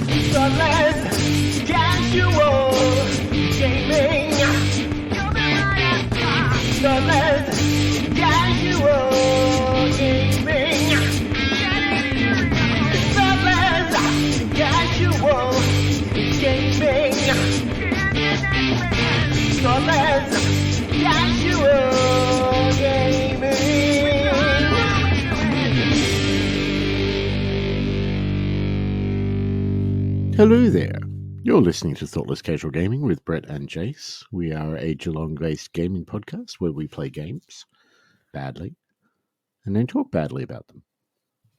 So let's casual gaming. So let's casual gaming. So let's casual gaming. So let's casual gaming. Hello there. You're listening to Thoughtless Casual Gaming with Brett and Jace. We are a Geelong-based gaming podcast where we play games badly and then talk badly about them.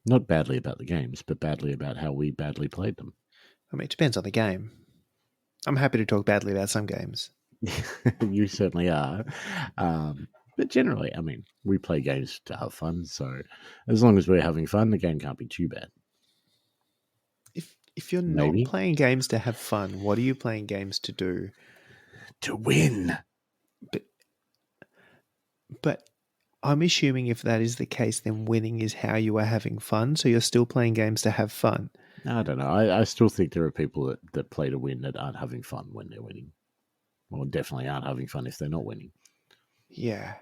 Not badly about the games, but badly about how we badly played them. I mean, it depends on the game. I'm happy to talk badly about some games. You certainly are. But generally, I mean, we play games to have fun, so as long as we're having fun, the game can't be too bad. If you're Maybe. not playing games to have fun, what are you playing games to do? To win. But I'm assuming if that is the case, then winning is how you are having fun. So you're still playing games to have fun. I don't know. I still think there are people that play to win that aren't having fun when they're winning. Well, definitely aren't having fun if they're not winning. Yeah.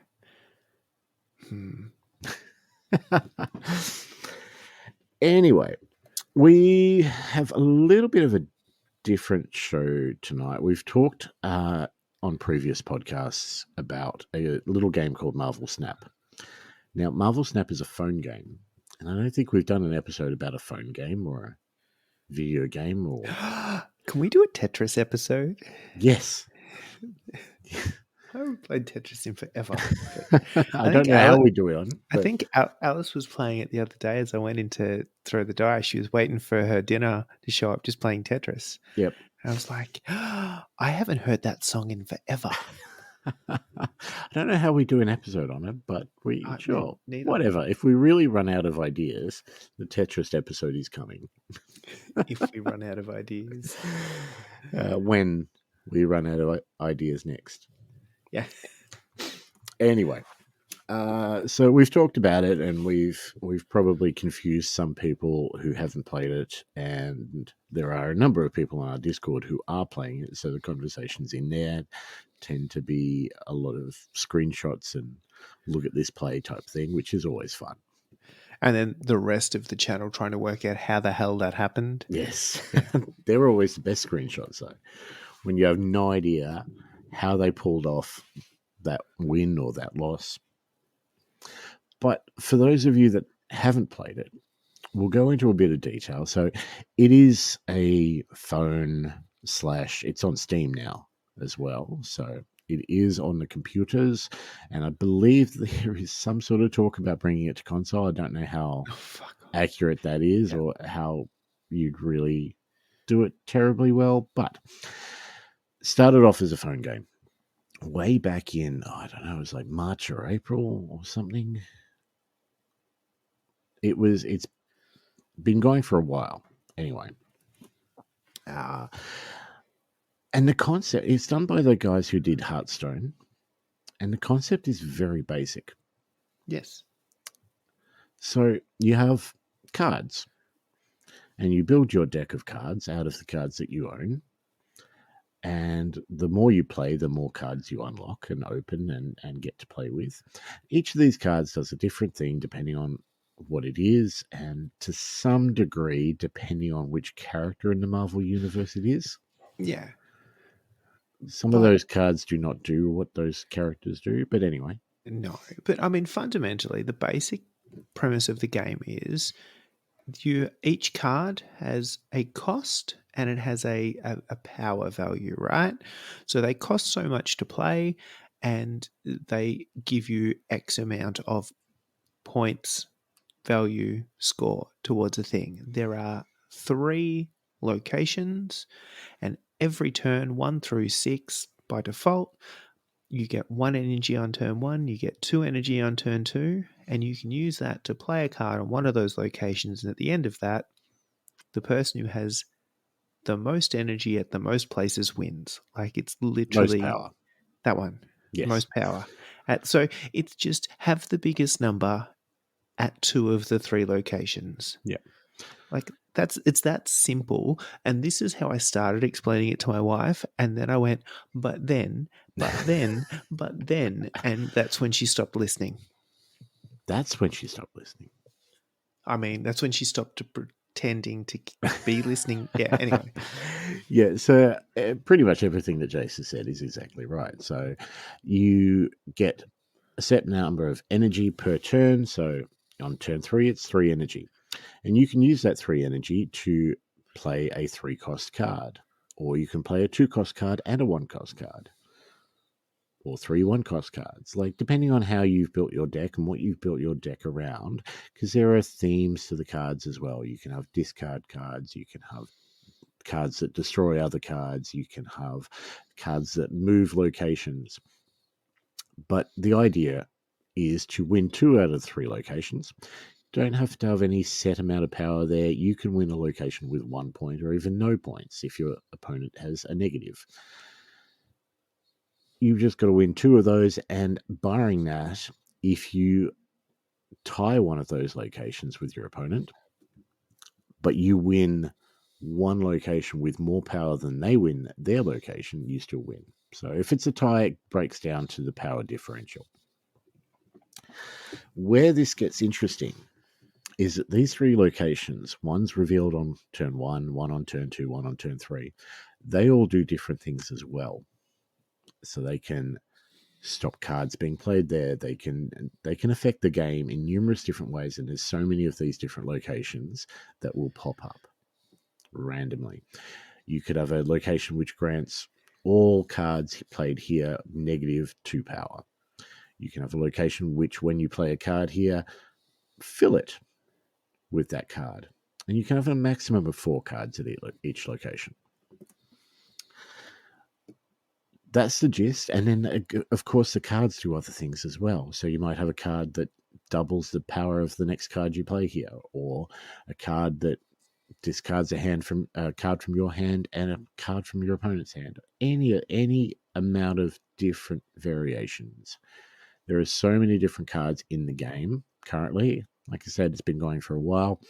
Anyway, we have a little bit of a different show tonight. We've talked on previous podcasts about a little game called Marvel Snap. Now, Marvel Snap is a phone game, and I don't think we've done an episode about a phone game or a video game or... Can we do a Tetris episode? Yes. I haven't played Tetris in forever. I don't know how we do it on. I think Alice was playing it the other day as I went in to throw the die. She was waiting for her dinner to show up just playing Tetris. Yep. And I was like, I haven't heard that song in forever. I don't know how we do an episode on it, but sure. Neither. Whatever. If we really run out of ideas, the Tetris episode is coming. If we run out of ideas. When we run out of ideas next. Yeah. Anyway, so we've talked about it, and we've probably confused some people who haven't played it, and there are a number of people on our Discord who are playing it, so the conversations in there tend to be a lot of screenshots and look at this play type thing, which is always fun. And then the rest of the channel trying to work out how the hell that happened. Yes. They're always the best screenshots, though, when you have no idea how they pulled off that win or that loss. But for those of you that haven't played it, we'll go into a bit of detail. So it is a phone / it's on Steam now as well. So it is on the computers, and I believe there is some sort of talk about bringing it to console. I don't know how accurate that is or how you'd really do it terribly well, but started off as a phone game way back in, I don't know, it was like March or April or something. It's been going for a while anyway. And the concept, it's done by the guys who did Hearthstone, and the concept is very basic. Yes. So you have cards, and you build your deck of cards out of the cards that you own. And the more you play, the more cards you unlock and open and get to play with. Each of these cards does a different thing depending on what it is, and to some degree, depending on which character in the Marvel Universe it is. Yeah. Some of those cards do not do what those characters do, but anyway. No, but I mean, fundamentally, the basic premise of the game is each card has a cost and it has a power value, right? So they cost so much to play, and they give you X amount of points, value, score towards a thing. There are 3 locations, and every turn 1 through 6 by default, you get 1 energy on turn 1, you get 2 energy on turn 2, and you can use that to play a card on one of those locations. And at the end of that, the person who has the most energy at the most places wins. Like, it's literally most power. That one. Yes. Most power. So it's just have the biggest number at 2 of the 3 locations. Yeah. Like it's that simple. And this is how I started explaining it to my wife. And then I went, but then, and that's when she stopped listening. That's when she stopped listening. I mean, that's when she stopped pretending to be listening. Yeah, anyway. Yeah, so pretty much everything that Jason said is exactly right. So you get a set number of energy per turn. So on turn 3, it's 3 energy. And you can use that 3 energy to play a 3-cost card. Or you can play a 2-cost card and a 1-cost card. Or 3 1-cost cards, like depending on how you've built your deck and what you've built your deck around, because there are themes to the cards as well. You can have discard cards, you can have cards that destroy other cards, you can have cards that move locations. But the idea is to win 2 out of 3 locations. Don't have to have any set amount of power there. You can win a location with 1 point or even no points if your opponent has a negative. You've just got to win 2 of those, and barring that, if you tie one of those locations with your opponent, but you win one location with more power than they win their location, you still win. So if it's a tie, it breaks down to the power differential. Where this gets interesting is that these 3 locations, one's revealed on turn 1, one on turn 2, one on turn 3, they all do different things as well. So they can stop cards being played there. They can affect the game in numerous different ways, and there's so many of these different locations that will pop up randomly. You could have a location which grants all cards played here -2 power. You can have a location which, when you play a card here, fill it with that card. And you can have a maximum of 4 cards at each location. That's the gist. And then, of course, the cards do other things as well. So you might have a card that doubles the power of the next card you play here, or a card that discards a card from your hand and a card from your opponent's hand. Any amount of different variations. There are so many different cards in the game currently. Like I said, it's been going for a while,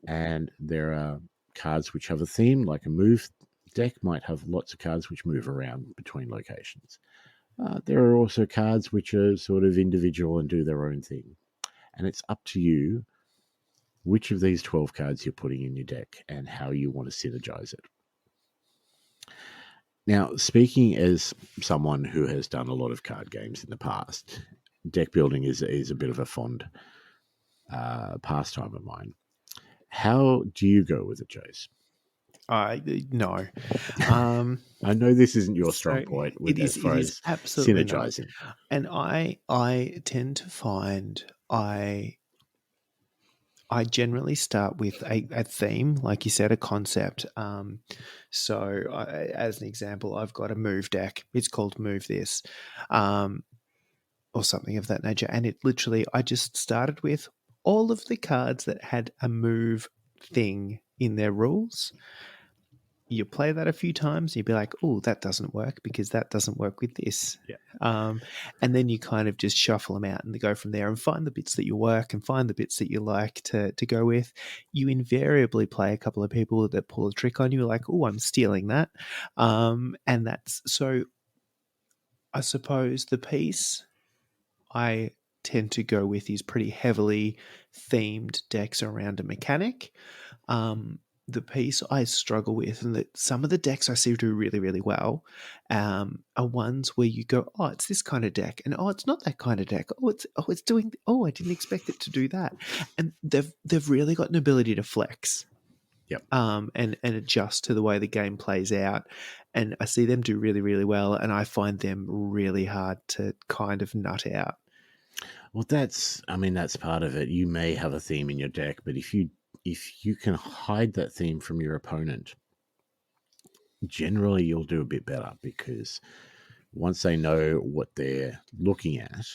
and there are cards which have a theme, like a move deck might have lots of cards which move around between locations. There are also cards which are sort of individual and do their own thing. And it's up to you which of these 12 cards you're putting in your deck and how you want to synergize it. Now, speaking as someone who has done a lot of card games in the past, deck building is a bit of a fond pastime of mine. How do you go with it, Jace? No. I know this isn't your strong point with as far as absolutely synergizing. Not. And I tend to find I generally start with a theme, like you said, a concept. So as an example, I've got a move deck. It's called Move This, or something of that nature. And it literally, I just started with all of the cards that had a move thing in their rules. You play that a few times, you'd be like, oh, that doesn't work because that doesn't work with this. Yeah. And then you kind of just shuffle them out and go from there and find the bits that you work and find the bits that you like to go with. You invariably play a couple of people that pull a trick on you, like, oh, I'm stealing that. And that's so I suppose the piece I tend to go with is pretty heavily themed decks around a mechanic. The piece I struggle with, and that some of the decks I see do really, really well, are ones where you go, oh, it's this kind of deck, and oh, it's not that kind of deck. It's doing. Oh, I didn't expect it to do that, and they've really got an ability to flex. Yep. And adjust to the way the game plays out, and I see them do really, really well, and I find them really hard to kind of nut out. Well, that's part of it. You may have a theme in your deck, but if you can hide that theme from your opponent, generally you'll do a bit better, because once they know what they're looking at,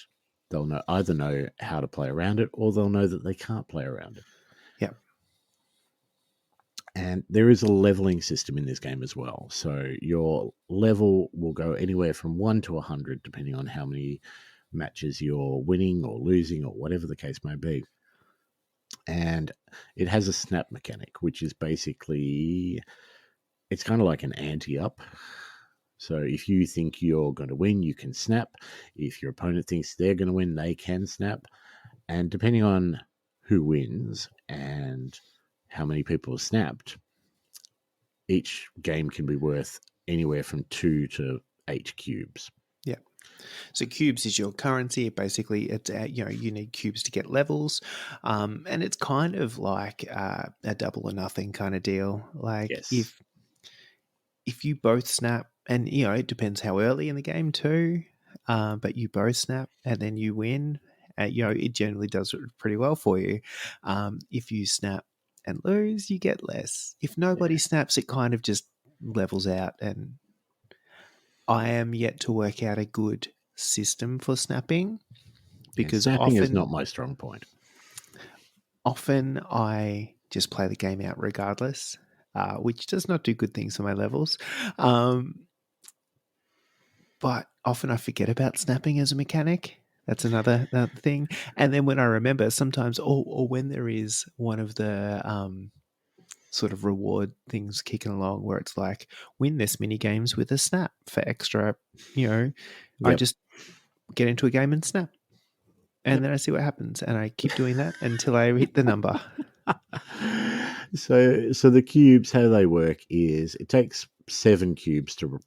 they'll either know how to play around it, or they'll know that they can't play around it. Yeah. And there is a leveling system in this game as well. So your level will go anywhere from 1 to 100, depending on how many matches you're winning or losing or whatever the case may be. And it has a snap mechanic, which is basically, it's kind of like an ante-up. So if you think you're going to win, you can snap. If your opponent thinks they're going to win, they can snap. And depending on who wins and how many people have snapped, each game can be worth anywhere from 2 to 8 cubes. Yeah. So cubes is your currency. Basically, it's you need cubes to get levels, and it's kind of like a double or nothing kind of deal. Like Yes. if you both snap, and it depends how early in the game too, but you both snap and then you win. It generally does pretty well for you. If you snap and lose, you get less. If nobody snaps, it kind of just levels out. And I am yet to work out a good system for snapping because Snapping is not my strong point. often I just play the game out regardless, which does not do good things for my levels. But often I forget about snapping as a mechanic. That's another thing. And then when I remember, sometimes, or when there is one of the sort of reward things kicking along where it's like, win this mini games with a snap for extra, I just get into a game and snap. And then I see what happens. And I keep doing that until I hit the number. So the cubes, how they work is it takes 7 cubes to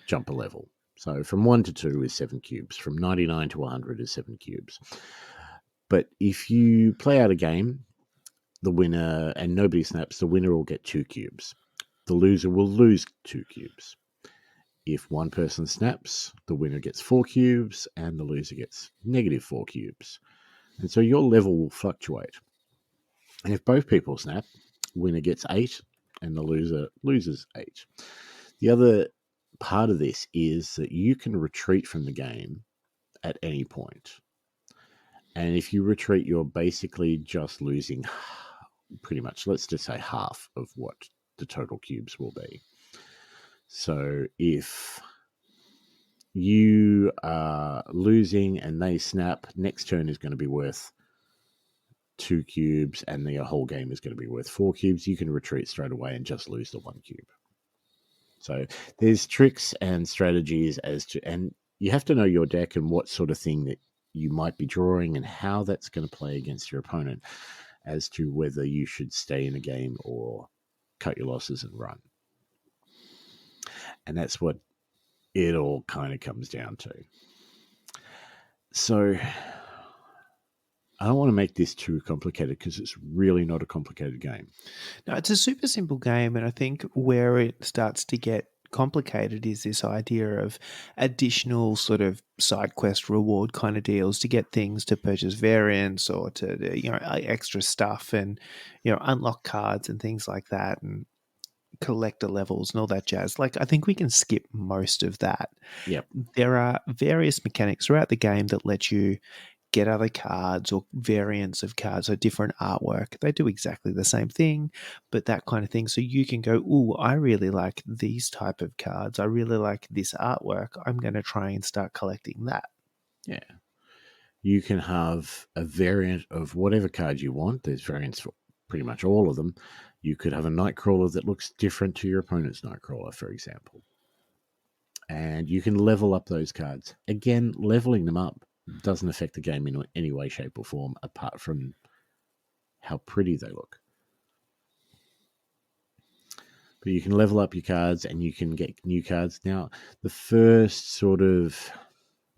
jump a level. So from 1 to 2 is 7 cubes. From 99 to 100 is 7 cubes. But if you play out a game, the winner, and nobody snaps, the winner will get 2 cubes. The loser will lose 2 cubes. If one person snaps, the winner gets 4 cubes and the loser gets -4 cubes. And so your level will fluctuate. And if both people snap, winner gets 8 and the loser loses 8. The other part of this is that you can retreat from the game at any point. And if you retreat, you're basically just losing pretty much, let's just say, half of what the total cubes will be. So if you are losing and they snap, next turn is going to be worth 2 cubes and the whole game is going to be worth 4 cubes. You can retreat straight away and just lose the 1 cube. So there's tricks and strategies and you have to know your deck and what sort of thing that you might be drawing and how that's going to play against your opponent as to whether you should stay in a game or cut your losses and run. And that's what it all kind of comes down to. So I don't want to make this too complicated because it's really not a complicated game. No, it's a super simple game, and I think where it starts to get complicated is this idea of additional sort of side quest reward kind of deals to get things to purchase variants or to extra stuff and unlock cards and things like that and collector levels and all that jazz. Like, I think we can skip most of that. Yep. There are various mechanics throughout the game that let you get other cards or variants of cards or different artwork. They do exactly the same thing, but that kind of thing. So you can go, ooh, I really like these type of cards. I really like this artwork. I'm going to try and start collecting that. Yeah. You can have a variant of whatever card you want. There's variants for pretty much all of them. You could have a Nightcrawler that looks different to your opponent's Nightcrawler, for example. And you can level up those cards. Again, leveling them up doesn't affect the game in any way, shape, or form, apart from how pretty they look. But you can level up your cards and you can get new cards. Now, the first sort of,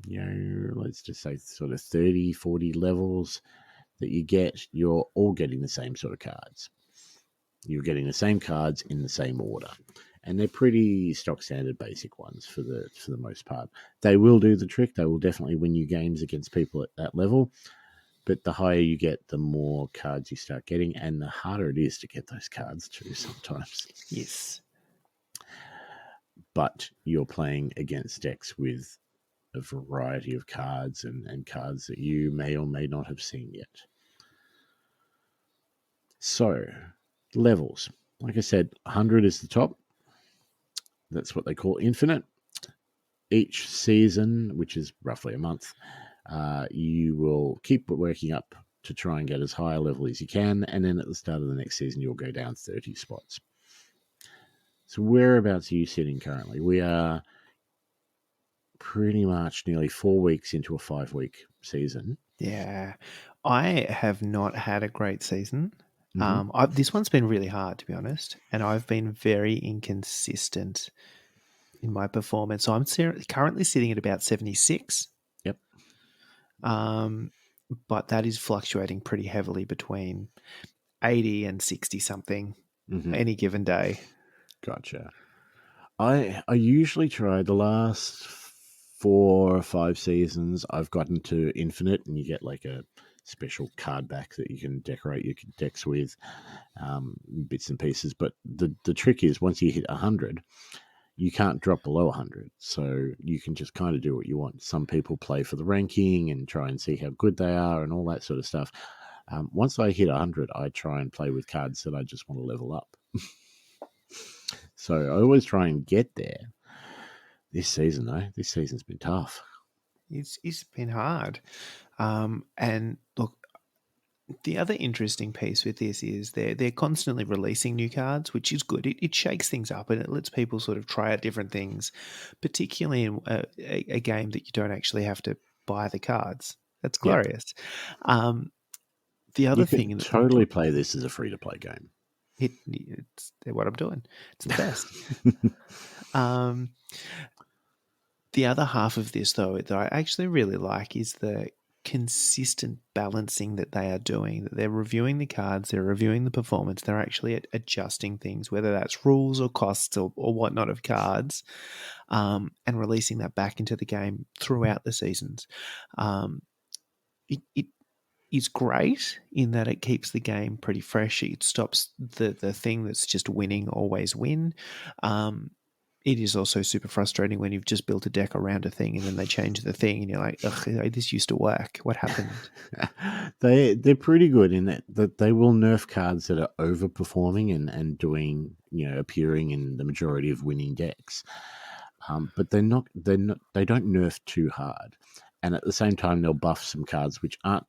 let's just say sort of 30, 40 levels that you get, you're all getting the same sort of cards. You're getting the same cards in the same order. And they're pretty stock standard basic ones for the most part. They will do the trick. They will definitely win you games against people at that level. But the higher you get, the more cards you start getting, and the harder it is to get those cards too sometimes. Yes. But you're playing against decks with a variety of cards and cards that you may or may not have seen yet. So, levels. Like I said, 100 is the top. That's what they call infinite. Each season, which is roughly a month, you will keep working up to try and get as high a level as you can, and then at the start of the next season, you'll go down 30 spots. So whereabouts are you sitting currently? We are pretty much nearly 4 weeks into a 5-week season. Yeah. I have not had a great season. Mhm. This one's been really hard, to be honest, and I've been very inconsistent in my performance. So I'm currently sitting at about 76, Yep. but that is fluctuating pretty heavily between 80 and 60 something Mhm. any given day. Gotcha. I usually try the last 4 or 5 seasons. I've gotten to infinite, and you get like a special card back that you can decorate your decks with, bits and pieces. But the trick is once you hit 100, you can't drop below 100. So you can just kind of do what you want. Some people play for the ranking and try and see how good they are and all that sort of stuff. Once I hit 100, I try and play with cards that I just want to level up. So I always try and get there. This season, though, this season's been tough. It's been hard. And look, the other interesting piece with this is they're constantly releasing new cards, which is good. It shakes things up and it lets people sort of try out different things, particularly in a game that you don't actually have to buy the cards. That's Yep. glorious. The other You thing can that totally play this as a free-to-play game. it's what I'm doing. It's the best. The other half of this, though, that I actually really like is the consistent balancing that they are doing. That they're reviewing the cards, they're reviewing the performance, they're actually adjusting things, whether that's rules or costs or whatnot of cards, and releasing that back into the game throughout the seasons. It is great in that it keeps the game pretty fresh. It stops the thing that's just winning always win. It is also super frustrating when you've just built a deck around a thing and then they change the thing and you're like, ugh, this used to work. What happened? They're pretty good in that they will nerf cards that are overperforming and doing, appearing in the majority of winning decks. But they don't nerf too hard. And at the same time, they'll buff some cards which aren't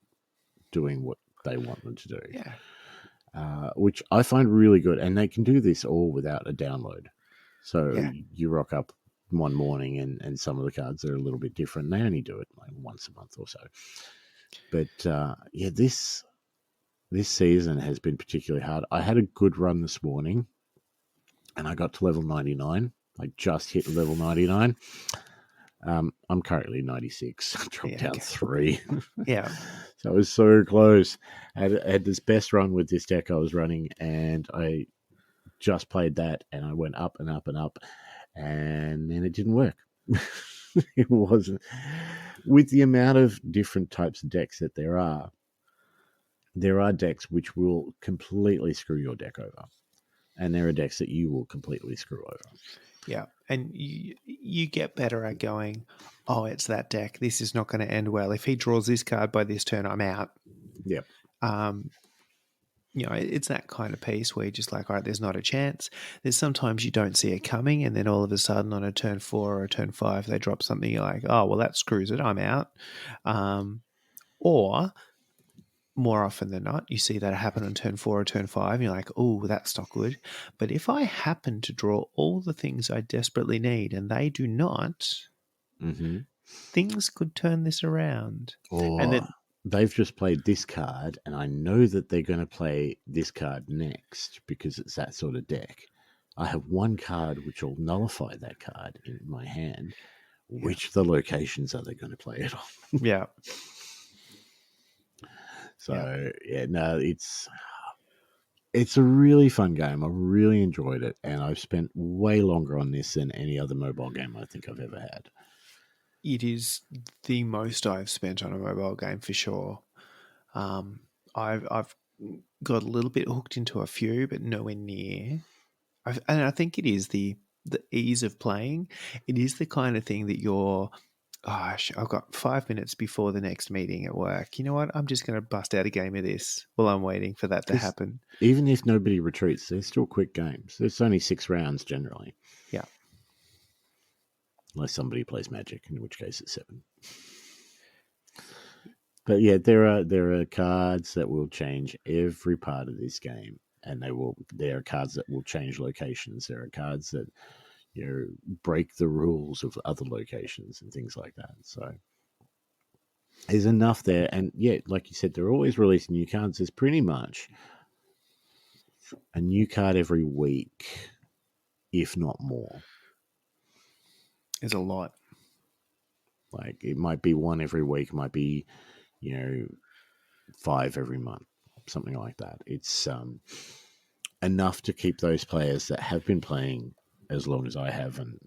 doing what they want them to do. Yeah. Which I find really good. And they can do this all without a download. So Yeah. you rock up one morning and some of the cards are a little bit different. They only do it like once a month or so. But this season has been particularly hard. I had a good run this morning and I got to level 99. I just hit level 99. I'm currently 96. I dropped down 3. Yeah. So I was so close. I had this best run with this deck I was running, and I just played that, and I went up and up and up, and then it didn't work. It wasn't. With the amount of different types of decks that there are decks which will completely screw your deck over, and there are decks that you will completely screw over. Yeah. And you get better at going, oh, it's that deck. This is not going to end well. If he draws this card by this turn, I'm out. Yep. It's that kind of piece where you're just like, all right, there's not a chance. There's sometimes you don't see it coming, and then all of a sudden on a turn 4 or a turn 5, they drop something. You're like, oh, well, that screws it. I'm out. Or more often than not, you see that happen on turn 4 or turn 5, and you're like, oh, that's not good. But if I happen to draw all the things I desperately need and they do not, things could turn this around. Or And then they've just played this card, and I know that they're going to play this card next because it's that sort of deck. I have one card which will nullify that card in my hand. Which of the locations are they going to play it on? Yeah. So, it's a really fun game. I really enjoyed it, and I've spent way longer on this than any other mobile game I think I've ever had. It is the most I've spent on a mobile game for sure. I've got a little bit hooked into a few, but nowhere near. And I think it is the ease of playing. It is the kind of thing that you're, gosh, I've got 5 minutes before the next meeting at work. You know what? I'm just going to bust out a game of this while I'm waiting for that to happen. Even if nobody retreats, they're still quick games. There's only 6 rounds generally. Yeah. Unless somebody plays Magic, in which case it's 7. But yeah, there are cards that will change every part of this game, and there are cards that will change locations. There are cards that break the rules of other locations and things like that. So there's enough there, and yeah, like you said, they're always releasing new cards. There's pretty much a new card every week, if not more. There's a lot. Like it might be one every week, might be 5 every month, something like that. It's enough to keep those players that have been playing as long as I have, and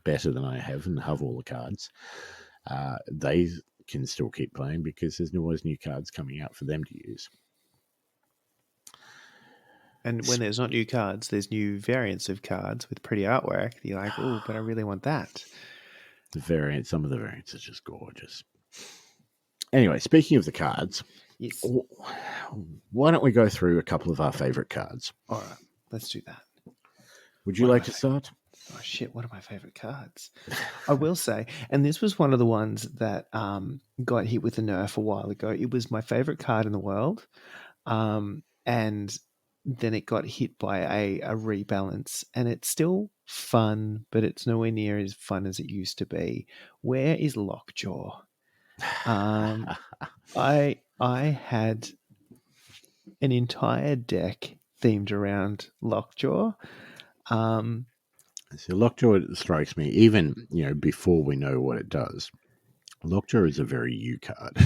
better than I have, and have all the cards. They can still keep playing because there's always new cards coming out for them to use. And when there's not new cards, there's new variants of cards with pretty artwork. You're like, oh, but I really want that. Some of the variants are just gorgeous. Anyway, speaking of the cards, Yes. why don't we go through a couple of our favorite cards? All right, let's do that. Would you like to start? Oh shit! One of my favorite cards. I will say, and this was one of the ones that got hit with a nerf a while ago. It was my favorite card in the world, and then it got hit by a rebalance, and it's still fun, but it's nowhere near as fun as it used to be. Where is Lockjaw? I had an entire deck themed around Lockjaw. So Lockjaw strikes me, even before we know what it does. Lockjaw is a very you card.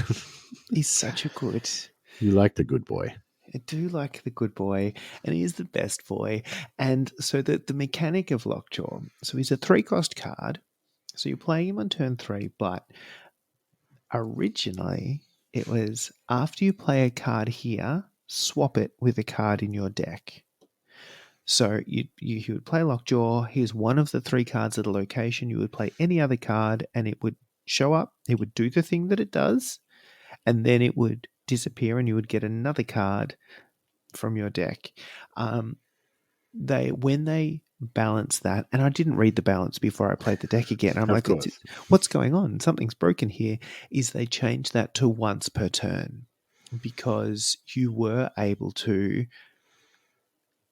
He's such a good. You like the good boy. I do like the good boy, and he is the best boy. And so the mechanic of Lockjaw, so he's a 3-cost card. So you're playing him on turn 3, but originally it was after you play a card here, swap it with a card in your deck. So you would play Lockjaw. Here's one of the 3 cards at a location. You would play any other card, and it would show up. It would do the thing that it does, and then it would disappear, and you would get another card from your deck. When they balance that, and I didn't read the balance before I played the deck again. I'm like, what's going on? Something's broken here. Is they changed that to once per turn, because you were able to.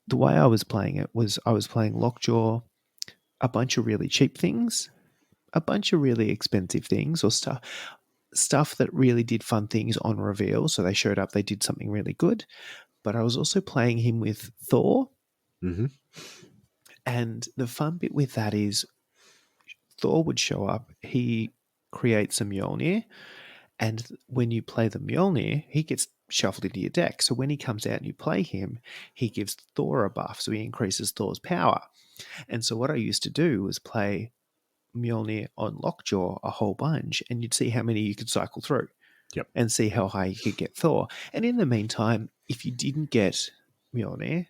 The way I was playing it was I was playing Lockjaw, a bunch of really cheap things, a bunch of really expensive things, or stuff that really did fun things on reveal. So they showed up, they did something really good. But I was also playing him with Thor. Mm-hmm. And the fun bit with that is Thor would show up, he creates a Mjolnir, and when you play the Mjolnir, he gets shuffled into your deck. So when he comes out and you play him, he gives Thor a buff, so he increases Thor's power. And so what I used to do was play Mjolnir on Lockjaw a whole bunch, and you'd see how many you could cycle through. Yep. And see how high you could get Thor. And in the meantime, if you didn't get Mjolnir,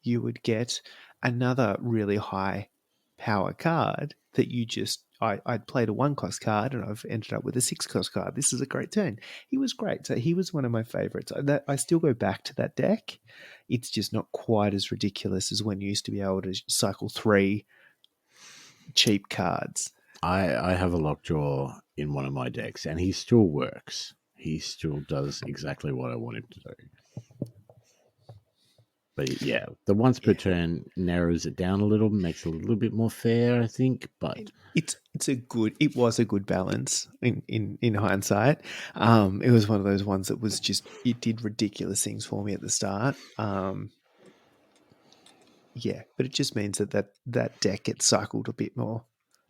you would get another really high power card that you just... I'd played a 1-cost card, and I've ended up with a 6-cost card. This is a great turn. He was great. So he was one of my favorites. I still go back to that deck. It's just not quite as ridiculous as when you used to be able to cycle 3 cheap cards. I have a Lockjaw in one of my decks, and he still works. He still does exactly what I want him to do. But yeah, the once per turn narrows it down a little, makes it a little bit more fair, I think. But it was a good balance in hindsight. It was one of those ones that was just, it did ridiculous things for me at the start. Yeah, but it just means that deck gets cycled a bit more.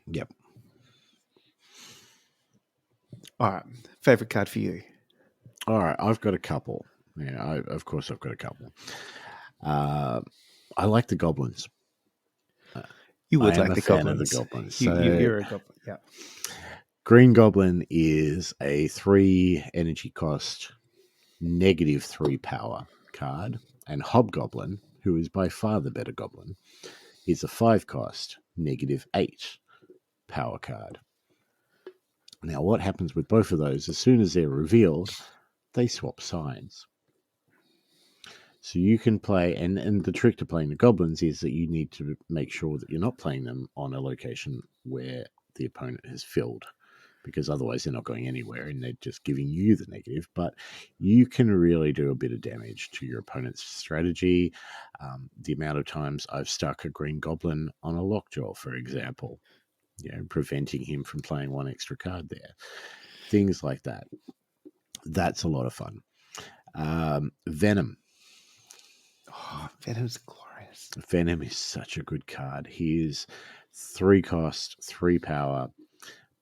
Yep. All right, favorite card for you? All right, I've got a couple. Yeah, of course I've got a couple. I like the goblins. You would like the goblins. Of the goblins. So you're a goblin, yeah. Green Goblin is a 3 energy cost, -3 power card, and Hobgoblin, who is by far the better goblin, is a 5 cost, -8 power card. Now, what happens with both of those? As soon as they're revealed, they swap sides. So you can play, and the trick to playing the goblins is that you need to make sure that you're not playing them on a location where the opponent has filled, because otherwise they're not going anywhere and they're just giving you the negative. But you can really do a bit of damage to your opponent's strategy. The amount of times I've stuck a green goblin on a lockjaw, for example, preventing him from playing one extra card there. Things like that. That's a lot of fun. Venom. Oh, Venom's glorious. Venom is such a good card. He is 3 cost, 3 power,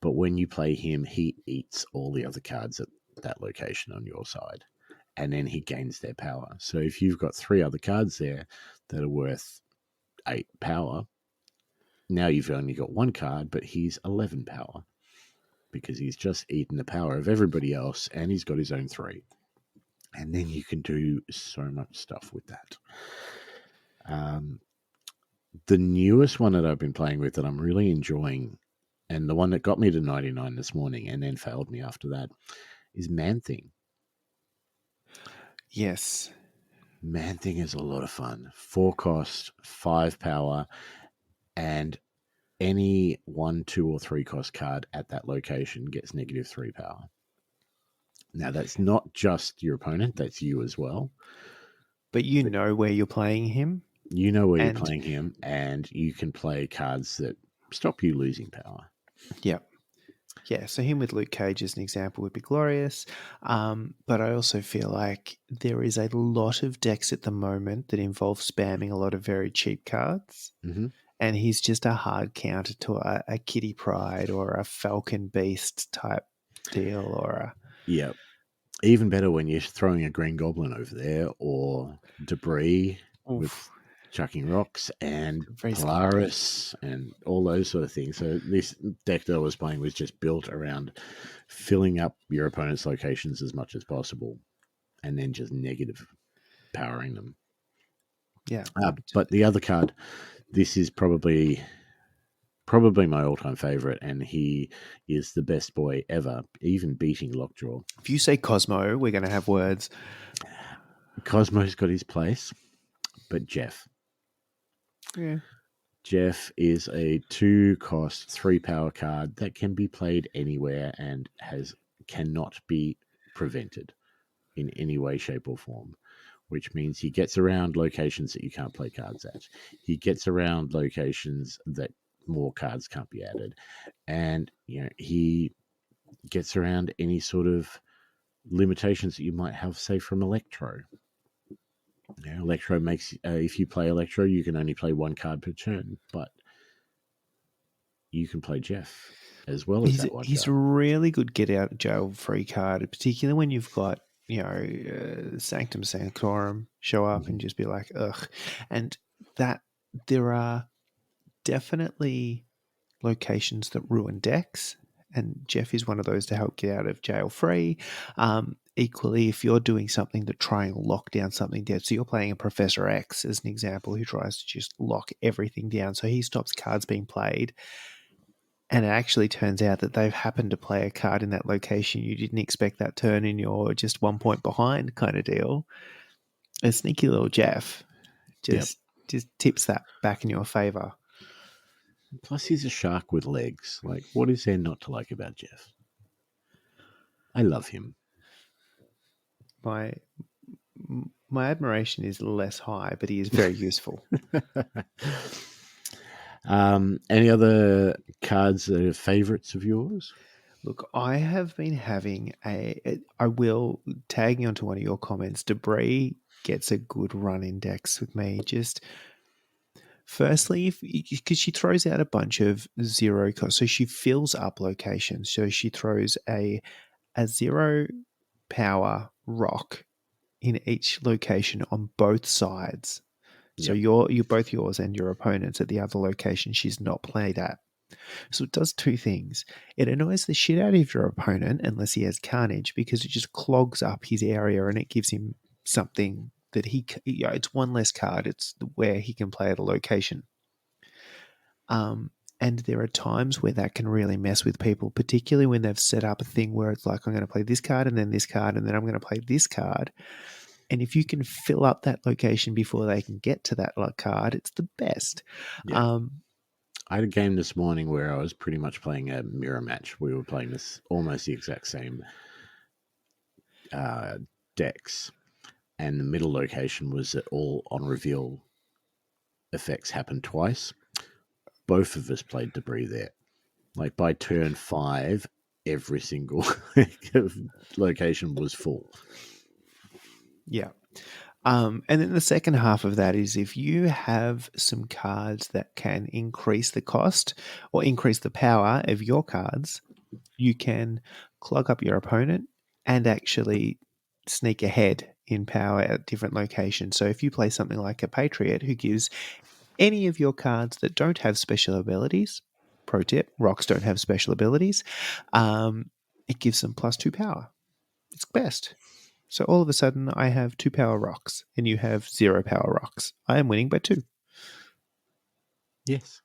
but when you play him, he eats all the other cards at that location on your side, and then he gains their power. So if you've got 3 other cards there that are worth 8 power, now you've only got 1 card, but he's 11 power because he's just eaten the power of everybody else, and he's got his own 3. And then you can do so much stuff with that. The newest one that I've been playing with that I'm really enjoying, and the one that got me to 99 this morning and then failed me after that, is Man-Thing. Yes. Man-Thing is a lot of fun. 4 cost, 5 power, and any 1, 2, or 3 cost card at that location gets -3 power. Now, that's not just your opponent, that's you as well. But you know where you're playing him. You know where you're playing him, and you can play cards that stop you losing power. Yeah. Yeah, so him with Luke Cage as an example would be glorious. But I also feel like there is a lot of decks at the moment that involve spamming a lot of very cheap cards. Mm-hmm. And he's just a hard counter to a Kitty Pryde or a Falcon Beast type deal or a... Yeah. Even better when you're throwing a Green Goblin over there or Debris with chucking rocks and Very Polaris and all those sort of things. So this deck that I was playing was just built around filling up your opponent's locations as much as possible and then just negative powering them. Yeah. But the other card, this is probably my all-time favorite, and he is the best boy ever, even beating Lockjaw. If you say Cosmo, we're going to have words. Cosmo's got his place, but Jeff. Yeah. Jeff is a 2 cost, 3 power card that can be played anywhere and cannot be prevented in any way, shape, or form, which means he gets around locations that you can't play cards at. He gets around locations that more cards can't be added, and he gets around any sort of limitations that you might have, say, from Electro. Electro makes if you play Electro, you can only play 1 card per turn, but you can play Jeff as well as that one. He's a really good get out of jail free card, particularly when you've got Sanctum Sanctorum show up and just be like, ugh, and that there are definitely locations that ruin decks, and Jeff is one of those to help get out of jail free. Equally, if you're doing something to try and lock down something dead, so you're playing a Professor X as an example who tries to just lock everything down, so he stops cards being played, and it actually turns out that they've happened to play a card in that location you didn't expect that turn and you're just 1 point behind kind of deal. A sneaky little Jeff just tips that back in your favor. Plus, he's a shark with legs. Like, what is there not to like about Jeff? I love him. My admiration is less high, but he is very useful. Any other cards that are favorites of yours? Look, I have been having I will, tagging onto one of your comments, Debris gets a good run in decks with me. Just firstly, because she throws out a bunch of 0 cost, so she fills up locations. So she throws a 0 power rock in each location on both sides. So you're both yours and your opponent's at the other location she's not played at. So it does 2 things. It annoys the shit out of your opponent unless he has Carnage, because it just clogs up his area and it gives him something that it's 1 less card. It's where he can play at a location. And there are times where that can really mess with people, particularly when they've set up a thing where it's like, I'm going to play this card and then this card and then I'm going to play this card. And if you can fill up that location before they can get to that card, it's the best. Yeah. I had a game this morning where I was pretty much playing a mirror match. We were playing this almost the exact same uh, decks, and the middle location was that all on reveal effects happened twice. Both of us played debris there. Like by turn 5, every single location was full. Yeah. And then the second half of that is if you have some cards that can increase the cost or increase the power of your cards, you can clog up your opponent and actually sneak ahead in power at different locations. So if you play something like a Patriot who gives any of your cards that don't have special abilities, pro tip, rocks don't have special abilities, it gives them +2 power. It's best. So all of a sudden, I have 2 power rocks, and you have 0 power rocks. I am winning by 2. Yes.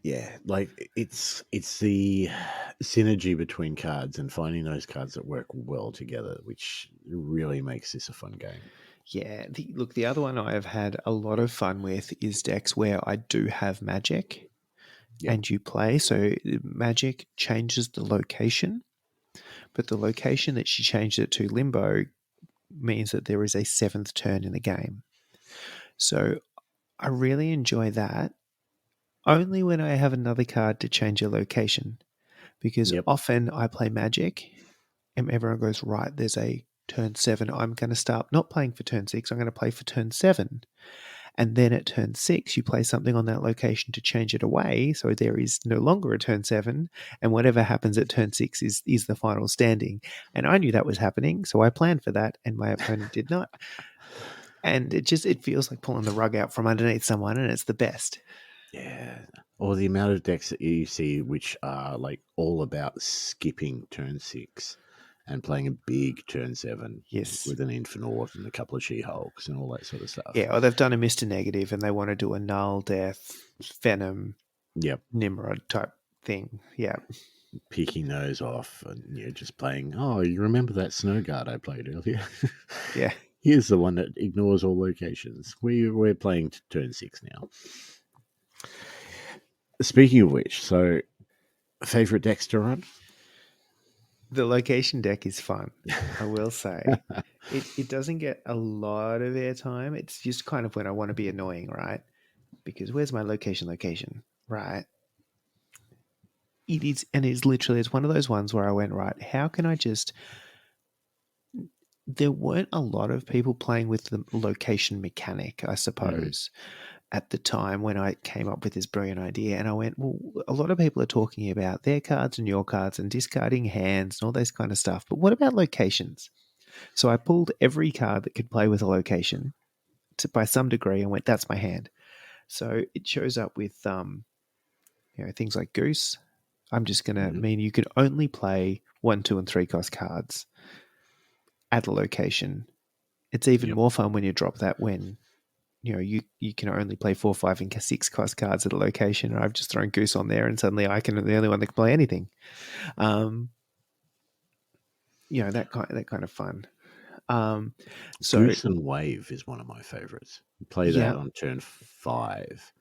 Yeah, like it's the synergy between cards and finding those cards that work well together, which really makes this a fun game. Yeah, the other one I have had a lot of fun with is decks where I do have magic, Yep. and you play. So magic changes the location, but the location that she changed it to, limbo, means that there is a 7th turn in the game. So I really enjoy that only when I have another card to change a location, because Yep. often I play magic and everyone goes, right, there's a turn 7. I'm going to start not playing for turn 6. I'm going to play for turn 7. And then at turn 6, you play something on that location to change it away. So there is no longer a turn 7. And whatever happens at turn 6 is the final standing. And I knew that was happening. So I planned for that. And my opponent did not. And it feels like pulling the rug out from underneath someone. And it's the best. Yeah. Or the amount of decks that you see which are like all about skipping turn 6 and playing a big turn 7 Yes. with an Infinite and a couple of She-Hulks and all that sort of stuff. Yeah. Or they've done a Mr. Negative and they want to do a Null, Death, Venom, Yep. Nimrod type thing. Yeah. Picking those off and you're just playing, oh, you remember that Snow Guard I played earlier? Yeah. Here's the one that ignores all locations. We're playing turn 6 now. Speaking of which, so favorite decks to run? The location deck is fun, I will say. It doesn't get a lot of airtime. It's just kind of when I want to be annoying, right? Because where's my location, right? It is, and it's literally, it's one of those ones where I went, right, how can I just... There weren't a lot of people playing with the location mechanic, I suppose, at the time when I came up with this brilliant idea. And I went, well, a lot of people are talking about their cards and your cards and discarding hands and all this kind of stuff. But what about locations? So I pulled every card that could play with a location by some degree and went, that's my hand. So it shows up with things like Goose. I'm just going to mean you can only play 1, 2, and 3 cost cards at a location. It's even more fun when you drop that when you can only play 4, 5, and 6 cost cards at a location. And I've just thrown Goose on there, and suddenly I can the only one that can play anything. That kind of fun. So Goose and Wave is one of my favorites. You play that on turn 5,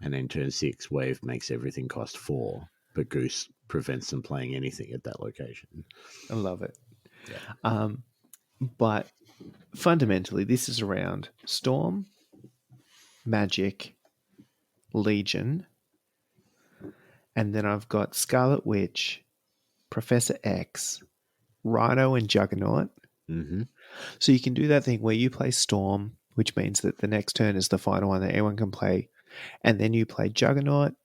and then turn 6, Wave makes everything cost 4, but Goose prevents them playing anything at that location. I love it. Yeah. But fundamentally, this is around Storm, Magic, Legion, and then I've got Scarlet Witch, Professor X, Rhino, and Juggernaut. Mm-hmm. So you can do that thing where you play Storm, which means that the next turn is the final one that anyone can play, and then you play Juggernaut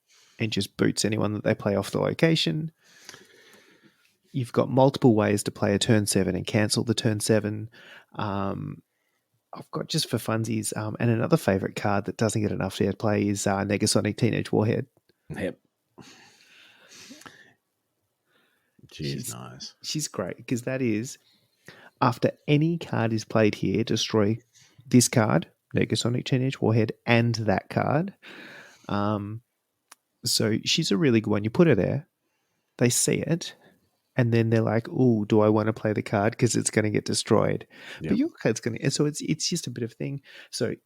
and just boots anyone that they play off the location. You've got multiple ways to play a turn 7 and cancel the turn 7. I've got, just for funsies, and another favorite card that doesn't get enough airplay is Negasonic Teenage Warhead. Yep. She's nice. She's great because that is, after any card is played here, destroy this card, Negasonic Teenage Warhead, and that card. So she's a really good one. You put her there, they see it, and then they're like, "Oh, do I want to play the card because it's going to get destroyed?" But your card's going to, so it's just a bit of thing. So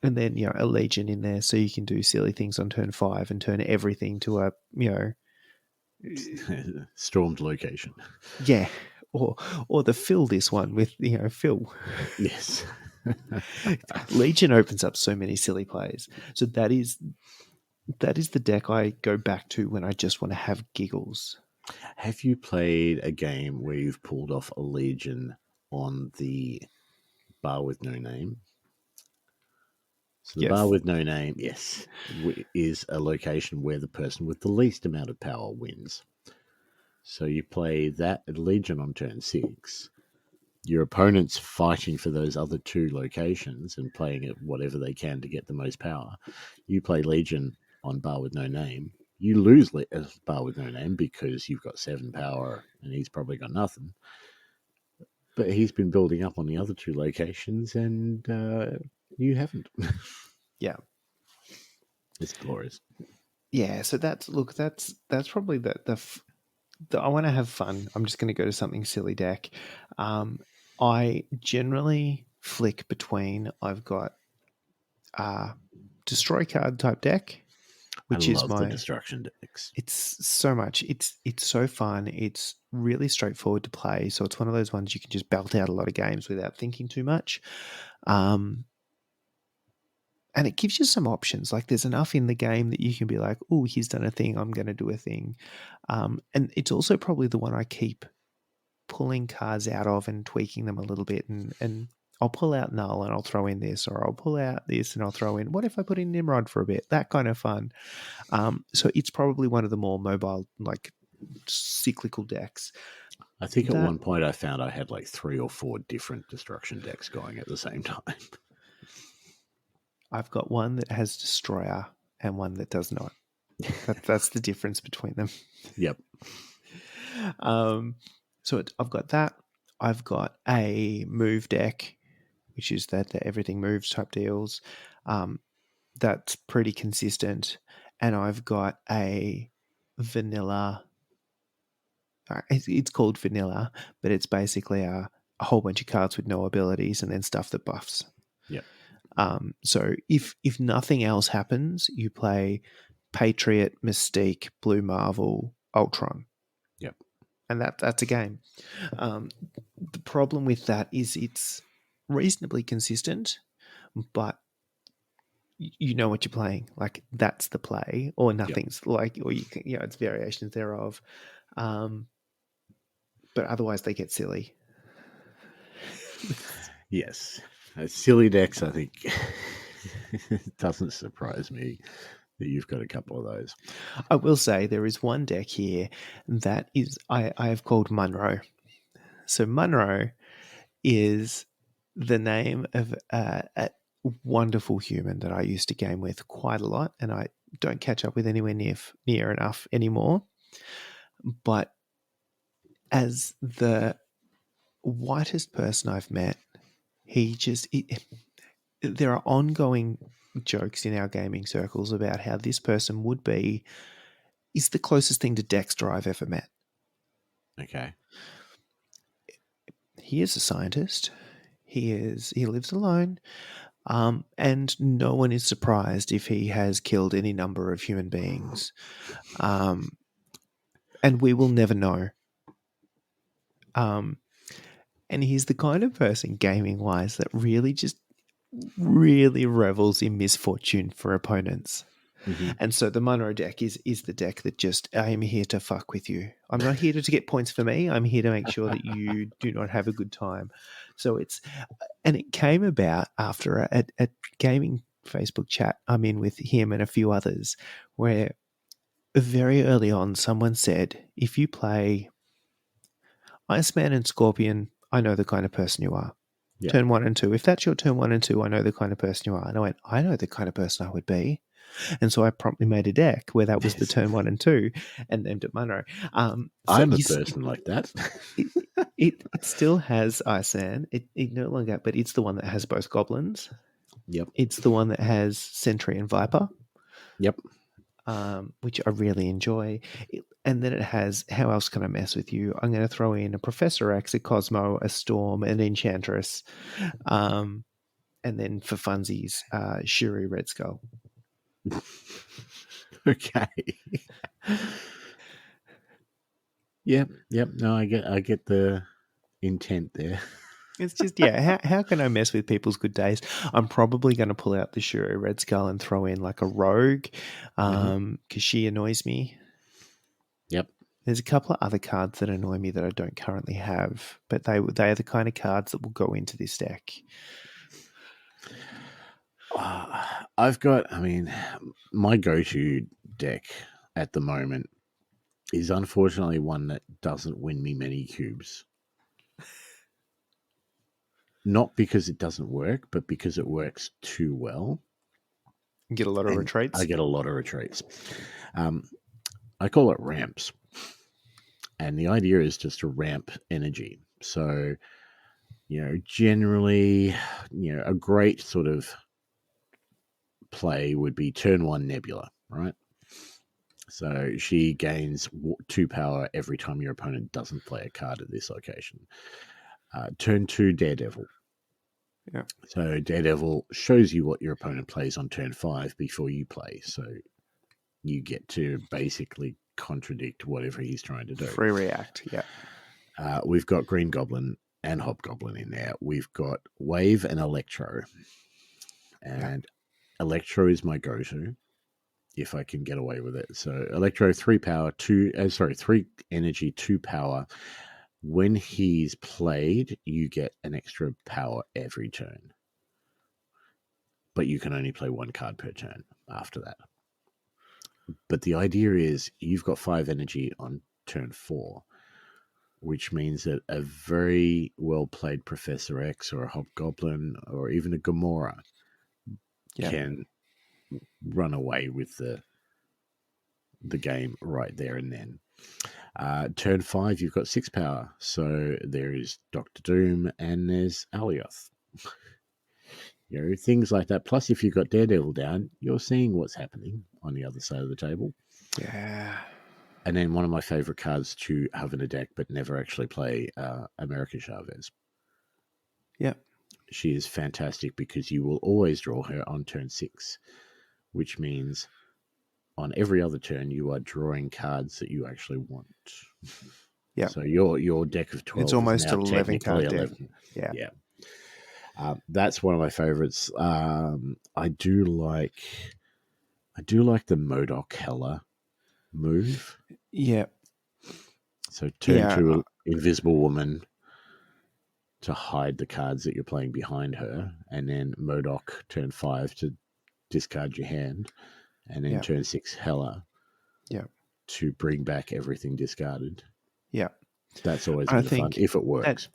And then, a legion in there so you can do silly things on turn 5 and turn everything to a, Stormed location. yeah, or the fill this one with, fill. Yes. Legion opens up so many silly plays. So that is the deck I go back to when I just want to have giggles. Have you played a game where you've pulled off a legion on the bar with no name? So the Yes. bar with no name, yes, is a location where the person with the least amount of power wins. So you play that legion on turn 6. Your opponent's fighting for those other 2 locations and playing it whatever they can to get the most power. You play legion on bar with no name. You lose bar with no name because you've got 7 power and he's probably got nothing. But he's been building up on the other 2 locations and you haven't. Yeah. It's glorious. Yeah, so that's probably the I want to have fun. I'm just going to go to something silly deck. I generally flick between. I've got destroy card type deck, which I is love the destruction decks. It's so much. It's so fun. It's really straightforward to play. So it's one of those ones you can just belt out a lot of games without thinking too much. And it gives you some options. Like there's enough in the game that you can be like, oh, he's done a thing, I'm going to do a thing. And it's also probably the one I keep pulling cards out of and tweaking them a little bit. And I'll pull out Null and I'll throw in this, or I'll pull out this and I'll throw in, what if I put in Nimrod for a bit? That kind of fun. So it's probably one of the more mobile, like cyclical decks. I think at one point I found I had like 3 or 4 different destruction decks going at the same time. I've got one that has Destroyer and one that does not. That's the difference between them. Yep. So I've got that. I've got a move deck, which is that everything moves type deals. That's pretty consistent. And I've got a vanilla. It's called vanilla, but it's basically a whole bunch of cards with no abilities and then stuff that buffs. Yep. So if nothing else happens, you play Patriot, Mystique, Blue Marvel, Ultron. Yep. And that's a game. The problem with that is it's reasonably consistent, but you know what you're playing. Like that's the play, or nothing's like, or you can, it's variations thereof. But otherwise they get silly. Yes. Silly decks, I think. It doesn't surprise me that you've got a couple of those. I will say there is one deck here that is I have called Munro. So Munro is the name of a wonderful human that I used to game with quite a lot, and I don't catch up with anywhere near enough anymore. But as the whitest person I've met, there are ongoing jokes in our gaming circles about how this person is the closest thing to Dexter I've ever met. Okay. He is a scientist. He lives alone. And no one is surprised if he has killed any number of human beings. And we will never know. And he's the kind of person, gaming-wise, that really revels in misfortune for opponents. Mm-hmm. And so the Munro deck is the deck that just, I am here to fuck with you. I'm not here to get points for me. I'm here to make sure that you do not have a good time. So it came about after a gaming Facebook chat I'm in with him and a few others, where very early on someone said, if you play Iceman and Scorpion, I know the kind of person you are. Yep. Turn 1 and 2. If that's your turn 1 and 2, I know the kind of person you are. And I went, I know the kind of person I would be. And so I promptly made a deck where that was the turn 1 and 2 and named it Munro. So I'm a person like that. it still has Iceman. It no longer, but it's the one that has both goblins. Yep. It's the one that has Sentry and Viper. Yep. Which I really enjoy. And then it has, how else can I mess with you? I'm going to throw in a Professor X, a Cosmo, a Storm, an Enchantress. And and then for funsies, Shuri Red Skull. Okay. Yep. No, I get the intent there. It's just, how can I mess with people's good days? I'm probably going to pull out the Shuri Red Skull and throw in like a rogue because she annoys me. Yep. There's a couple of other cards that annoy me that I don't currently have, but they are the kind of cards that will go into this deck. My go-to deck at the moment is unfortunately one that doesn't win me many cubes. Not because it doesn't work, but because it works too well. You get a lot of retreats. I get a lot of retreats. I call it ramps. And the idea is just to ramp energy. So, generally, a great sort of play would be turn 1 Nebula, right? So she gains 2 power every time your opponent doesn't play a card at this location. Turn 2 Daredevil. Yeah. So Daredevil shows you what your opponent plays on turn 5 before you play. So you get to basically contradict whatever he's trying to do. Free react, yeah. We've got Green Goblin and Hobgoblin in there. We've got Wave and Electro. And Electro is my go-to if I can get away with it. So Electro, 3 power, 3 energy, 2 power. When he's played, you get an extra power every turn. But you can only play 1 card per turn after that. But the idea is you've got 5 energy on turn 4, which means that a very well-played Professor X or a Hobgoblin or even a Gamora can run away with the game right there and then. Turn 5, you've got 6 power. So there is Doctor Doom and there's Alioth. Things like that. Plus, if you've got Daredevil down, you're seeing what's happening on the other side of the table. Yeah. And then one of my favorite cards to have in a deck but never actually play, America Chavez. Yeah. She is fantastic because you will always draw her on turn 6, which means on every other turn you are drawing cards that you actually want. Yeah. So your deck of 12 it's almost is now 11 card deck. 11. Yeah. That's one of my favorites. I do like the MODOK Heller move. Yeah. So turn to Invisible Woman to hide the cards that you're playing behind her, and then MODOK turn 5 to discard your hand, and then turn 6 Heller to bring back everything discarded. Yeah. That's always been fun if it works.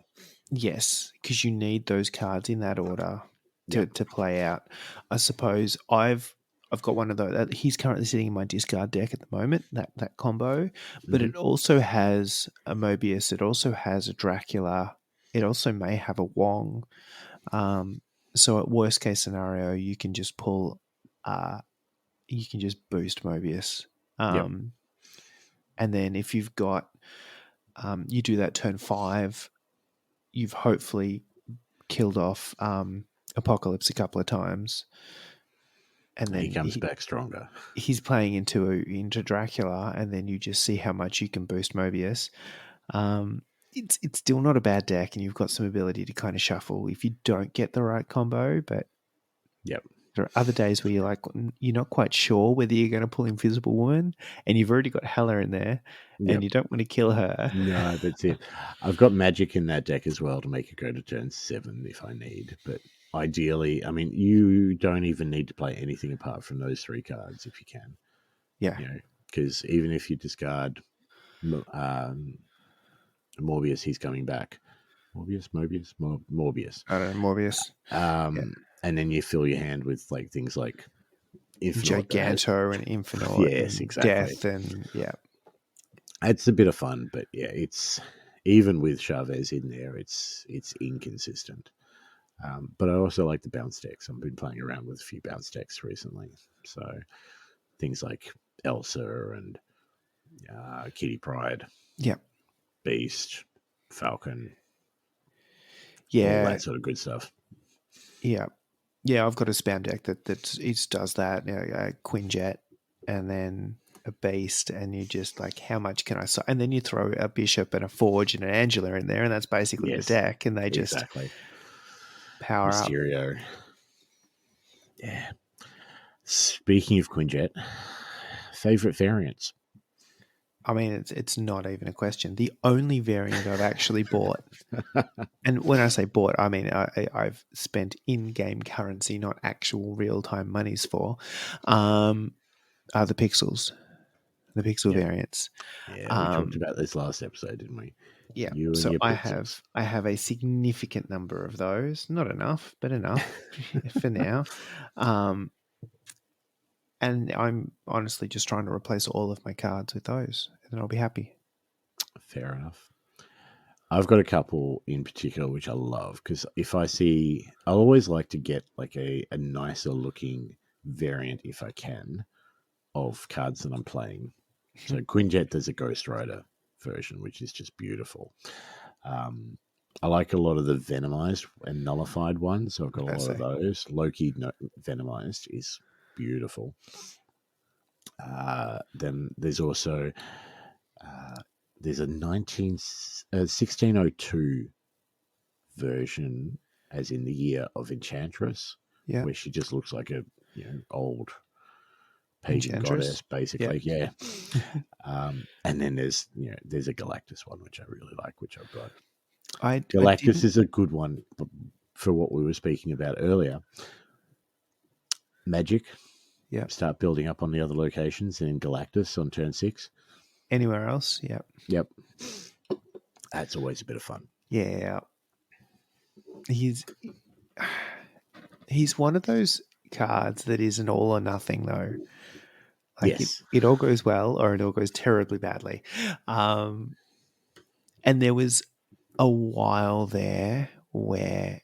Yes, because you need those cards in that order to play out. I suppose I've got one of those. He's currently sitting in my discard deck at the moment, that combo. But it also has a Mobius. It also has a Dracula. It also may have a Wong. So at worst case scenario, you can just pull, you can just boost Mobius. And then if you've got, you do that turn 5, you've hopefully killed off Apocalypse a couple of times. And then he comes back stronger. He's playing into Dracula, and then you just see how much you can boost Mobius. It's still not a bad deck, and you've got some ability to kind of shuffle if you don't get the right combo. But there are other days where you're not quite sure whether you're going to pull Invisible Woman, and you've already got Hela in there, and you don't want to kill her. No, that's it. I've got Magic in that deck as well to make it go to turn 7 if I need. But ideally, I mean, you don't even need to play anything apart from those 3 cards if you can. Yeah. Because even if you discard Morbius, he's coming back. Morbius. I don't know, Morbius. And then you fill your hand with things like Giganto and Infinite. Yes, and exactly. Death and it's a bit of fun, but it's even with Chavez in there, it's inconsistent. But I also like the bounce decks. I've been playing around with a few bounce decks recently, so things like Elsa and Kitty Pryde, Beast, Falcon, all that sort of good stuff. Yeah. Yeah, I've got a spam deck that it does that. You know, a Quinjet, and then a Beast, and you just like, how much can I? And then you throw a Bishop and a Forge and an Angela in there, and that's basically the Yes, deck, and they just exactly. power up. Mysterio. Yeah. Speaking of Quinjet, favorite variants. I mean, it's not even a question. The only variant I've actually bought, and when I say bought, I mean I've spent in-game currency, not actual real-time monies for, are the pixels, the pixel Yeah. variants. Yeah, we talked about this last episode, didn't we? Yeah, You and so your I pixels. have a significant number of those. Not enough, but enough for now. And I'm honestly just trying to replace all of my cards with those, and then I'll be happy. Fair enough. I've got a couple in particular which I love because if I see, I always like to get like a nicer looking variant if I can of cards that I'm playing. So Quinjet does a Ghost Rider version, which is just beautiful. I like a lot of the venomized and nullified ones. So I've got a lot of those. Loki venomized is beautiful. Then there's also there's a 1602 version, as in the year of Enchantress, Yeah, where she just looks like a old pagan Enchantress. goddess, basically. Yeah. And then there's a Galactus one which I really like, which I've got. I Galactus didn't. is a good one for what we were speaking about earlier. Magic. Yeah. Start building up on the other locations, and in Galactus on turn 6. Anywhere else? Yeah. Yep. That's always a bit of fun. Yeah. He's one of those cards that isn't all or nothing though. Like Yes. it all goes well or it all goes terribly badly. And there was a while there where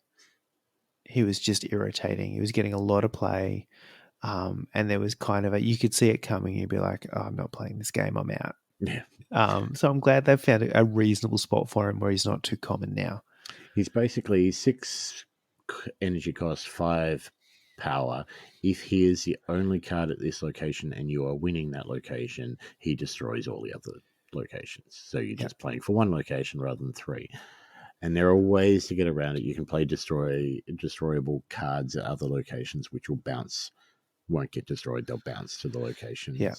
he was just irritating. He was getting a lot of play. And there was kind of you could see it coming. You'd be like, oh, I'm not playing this game. I'm out. Yeah. So I'm glad they've found a reasonable spot for him where he's not too common now. He's basically 6 energy cost, 5 power. If he is the only card at this location and you are winning that location, he destroys all the other locations. So you're just playing for one location rather than 3. And there are ways to get around it. You can play destroyable cards at other locations, which won't get destroyed. They'll bounce to the locations. Yeah.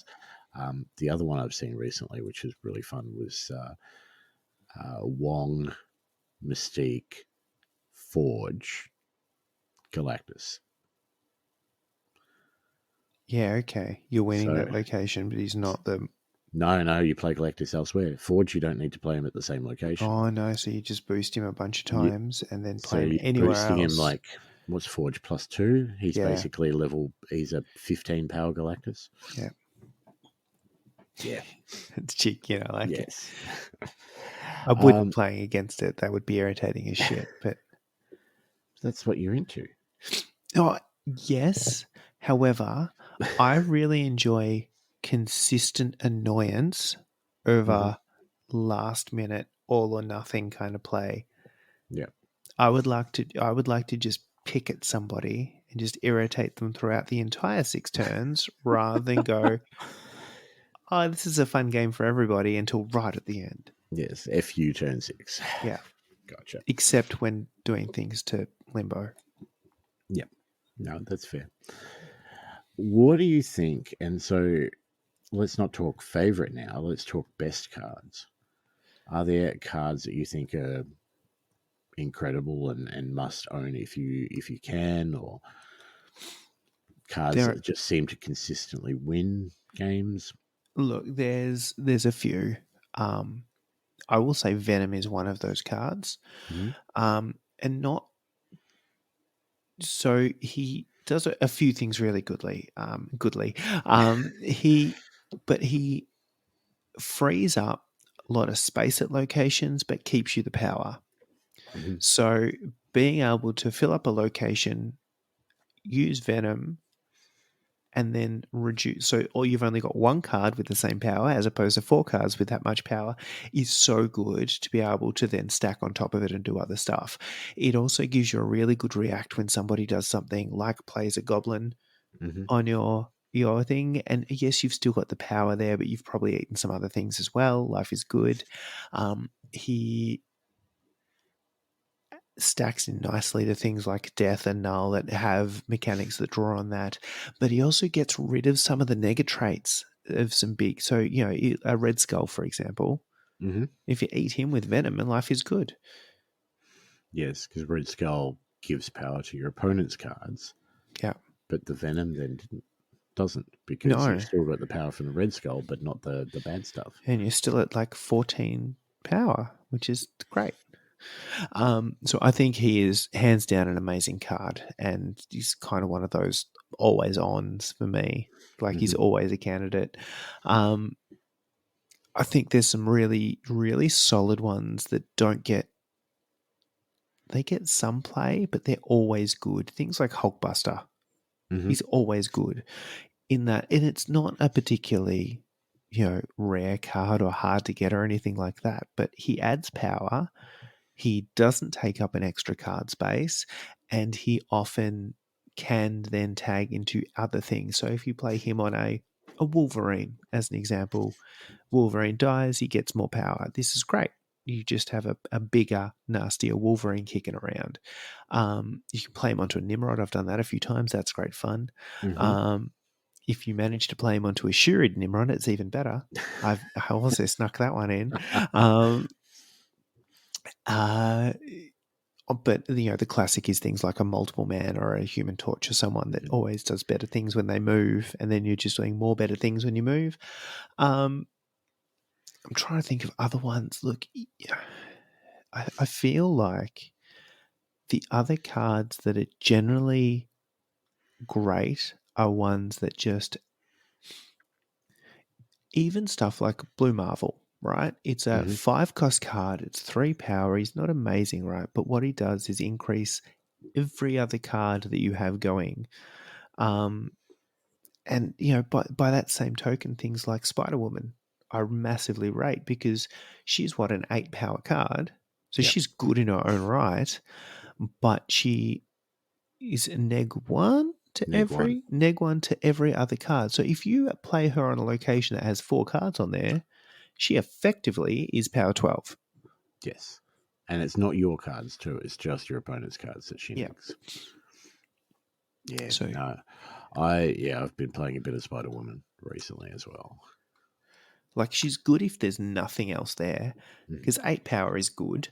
The other one I've seen recently, which was really fun, was Wong, Mystique, Forge, Galactus. Yeah, okay. You're winning So- that location, but he's not the. No, you play Galactus elsewhere. Forge, you don't need to play him at the same location. Oh no! So you just boost him a bunch of times and then So play him you're anywhere boosting else. him like, what's Forge +2? He's Yeah. basically he's a 15 power Galactus. Yeah. Yeah. It's cheeky, you know, like it. Yes. I wouldn't be playing against it. That would be irritating as shit. But That's what you're into. oh yes. However, I really enjoy consistent annoyance over last minute all or nothing kind of play. Yeah. I would like to just pick at somebody and just irritate them throughout the entire 6 turns rather than go, oh, this is a fun game for everybody until right at the end. Yes. FU turn 6. Yeah. Gotcha. Except when doing things to Limbo. Yep. No, that's fair. What do you think? And so let's not talk favorite now. Let's talk best cards. Are there cards that you think are incredible and must own if you can, or cards that just seem to consistently win games? Look, there's a few. I will say Venom is one of those cards. And not so he does a few things really goodly. He frees up a lot of space at locations, but keeps you the power. So being able to fill up a location, use Venom, and then reduce. So, or you've only got one card with the same power as opposed to 4 cards with that much power is so good to be able to then stack on top of it and do other stuff. It also gives you a really good react when somebody does something like plays a goblin on your thing. And yes, you've still got the power there, but you've probably eaten some other things as well. Life is good. He stacks in nicely to things like death and null that have mechanics that draw on that, but he also gets rid of some of the nega traits of some big. So a red skull, for example, if you eat him with venom, and life is good. Yes, because Red Skull gives power to your opponent's cards. Yeah, but the venom then doesn't, because No. you've still got the power from the Red Skull, but not the bad stuff. And you're still at like 14 power, which is great. So I think he is hands down an amazing card, and he's kind of one of those always ons for me. Like he's always a candidate. I think there's some really, really solid ones that they get some play, but they're always good. Things like Hulkbuster. He's always good in that, and it's not a particularly, rare card or hard to get or anything like that, but he adds power. He doesn't take up an extra card space, and he often can then tag into other things. So if you play him on a Wolverine, as an example, Wolverine dies, he gets more power. This is great. You just have a bigger, nastier Wolverine kicking around. You can play him onto a Nimrod. I've done that a few times. That's great fun. If you manage to play him onto a Shurid Nimrod, it's even better. I also snuck that one in. But the classic is things like a multiple man or a Human Torch or someone that always does better things when they move, and then you're just doing more better things when you move. I'm trying to think of other ones. Look, I feel like the other cards that are generally great are ones that just, even stuff like Blue Marvel, right? It's a 5-cost card. It's 3 power. He's not amazing, right? But what he does is increase every other card that you have going. And, by that same token, things like Spider-Woman are massively rate, because she's an 8-power card. So she's good in her own right, but she is a neg 1 to neg 1 to every other card. So if you play her on a location that has 4 cards on there, she effectively is power 12. Yes. And it's not your cards too, it's just your opponent's cards that she negs. Yeah. So, no. I've been playing a bit of Spider-Woman recently as well. Like, she's good if there's nothing else there, because 8 power is good.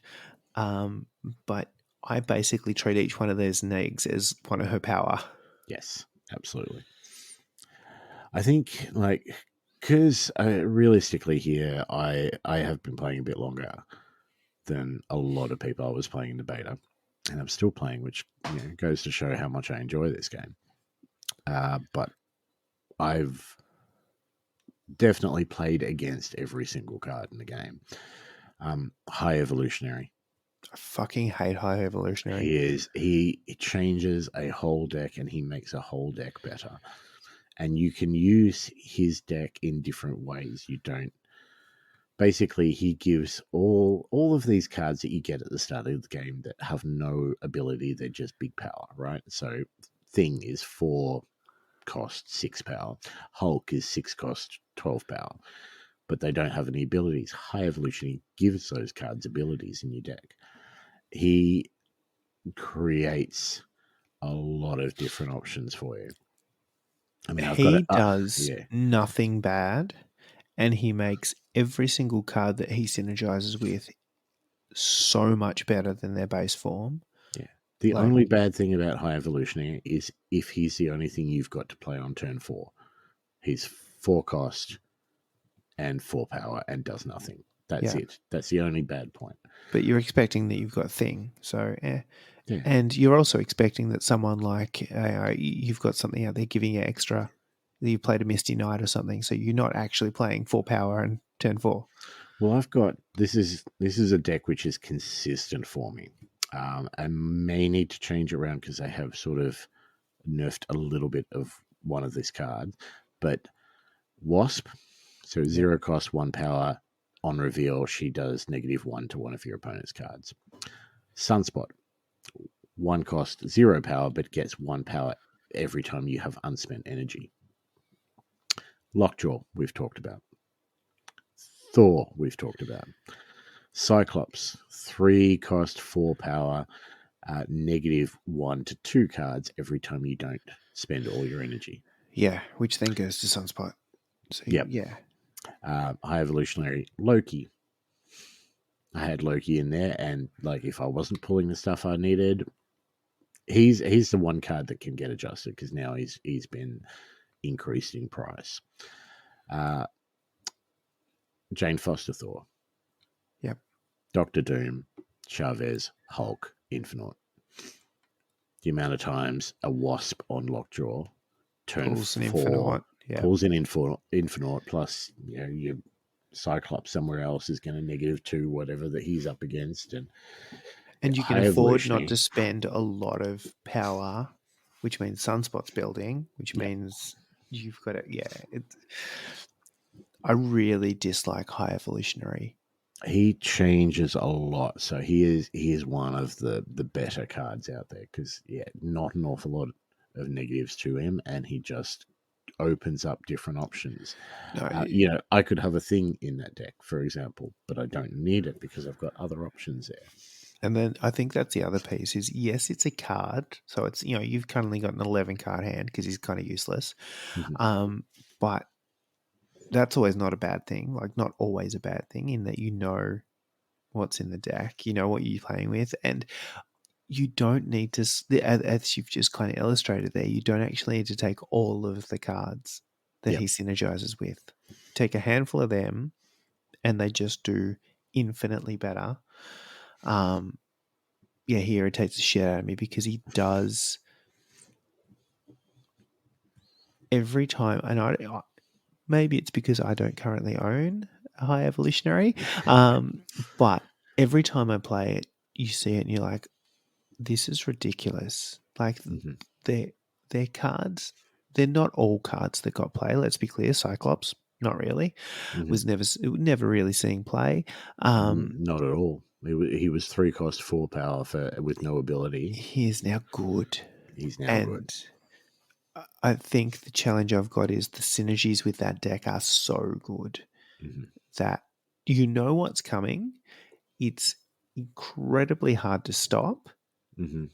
But I basically treat each one of those negs as one of her power. Yes, absolutely. I think, because realistically here, I have been playing a bit longer than a lot of people. I was playing in the beta, and I'm still playing, which goes to show how much I enjoy this game. But I've definitely played against every single card in the game. High Evolutionary. I fucking hate High Evolutionary. He changes a whole deck, and he makes a whole deck better. And you can use his deck in different ways. You don't. Basically, he gives all of these cards that you get at the start of the game that have no ability. They're just big power, right? So Thing is 4 cost, 6 power. Hulk is 6 cost, 12 power. But they don't have any abilities. High Evolution gives those cards abilities in your deck. He creates a lot of different options for you. I mean, he does nothing bad, and he makes every single card that he synergizes with so much better than their base form. Yeah. The only bad thing about High Evolutionary is if he's the only thing you've got to play on turn 4. He's 4 cost and 4 power and does nothing. That's it. That's the only bad point. But you're expecting that you've got Thing, so Yeah. And you're also expecting that someone like you've got something out there giving you extra. You played a Misty Knight or something, so you're not actually playing 4 power and turn 4. Well, I've got this is a deck which is consistent for me. I may need to change it around because I have sort of nerfed a little bit of one of this card, but Wasp, so 0 cost, 1 power. On reveal, she does -1 to one of your opponent's cards. Sunspot, 1 cost, 0 power, but gets 1 power every time you have unspent energy. Lockjaw, we've talked about. Thor, we've talked about. Cyclops, 3 cost, 4 power, -1 to 2 cards every time you don't spend all your energy. Yeah, which then goes to Sunspot. So, Yep. yeah. High Evolutionary, Loki. I had Loki in there, and like if I wasn't pulling the stuff I needed, he's the one card that can get adjusted because now he's been increased in price. Jane Foster Thor. Yep. Doctor Doom, Chavez, Hulk, Infinite. The amount of times a Wasp on Lockjaw Pulls an 4 Infinite. Yeah. pulls in Infinite plus your Cyclops somewhere else is going to -2 whatever that he's up against, and you can High afford not Evolutionary. to spend a lot of power, which means Sunspot's building, which means you've got it. Yeah. I really dislike High Evolutionary. He changes a lot, so he is one of the better cards out there because not an awful lot of negatives to him, and he just opens up different options. No, I could have a thing in that deck, for example, but I don't need it because I've got other options there. and then I think that's the other piece is, yes, it's a card. So it's, you've currently got an 11 card hand because he's kind of useless. Mhm. But that's always not a bad thing. Like, not always a bad thing in that you know what's in the deck, you know what you're playing with. And you don't need to, as you've just kind of illustrated there, you don't actually need to take all of the cards that Yep. he synergizes with. Take a handful of them and they just do infinitely better. He irritates the shit out of me because he does every time, and maybe it's because I don't currently own a High Evolutionary, but every time I play it, you see it and you're like, this is ridiculous. Like, Mhm. their cards, they're not all cards that got play. Let's be clear. Cyclops, not really. Mhm. Was never really seeing play. Not at all. He was 3 cost, 4 power with no ability. He is now good. He's now And good. I think the challenge I've got is the synergies with that deck are so good Mhm. that you know what's coming. It's incredibly hard to stop. Mhm.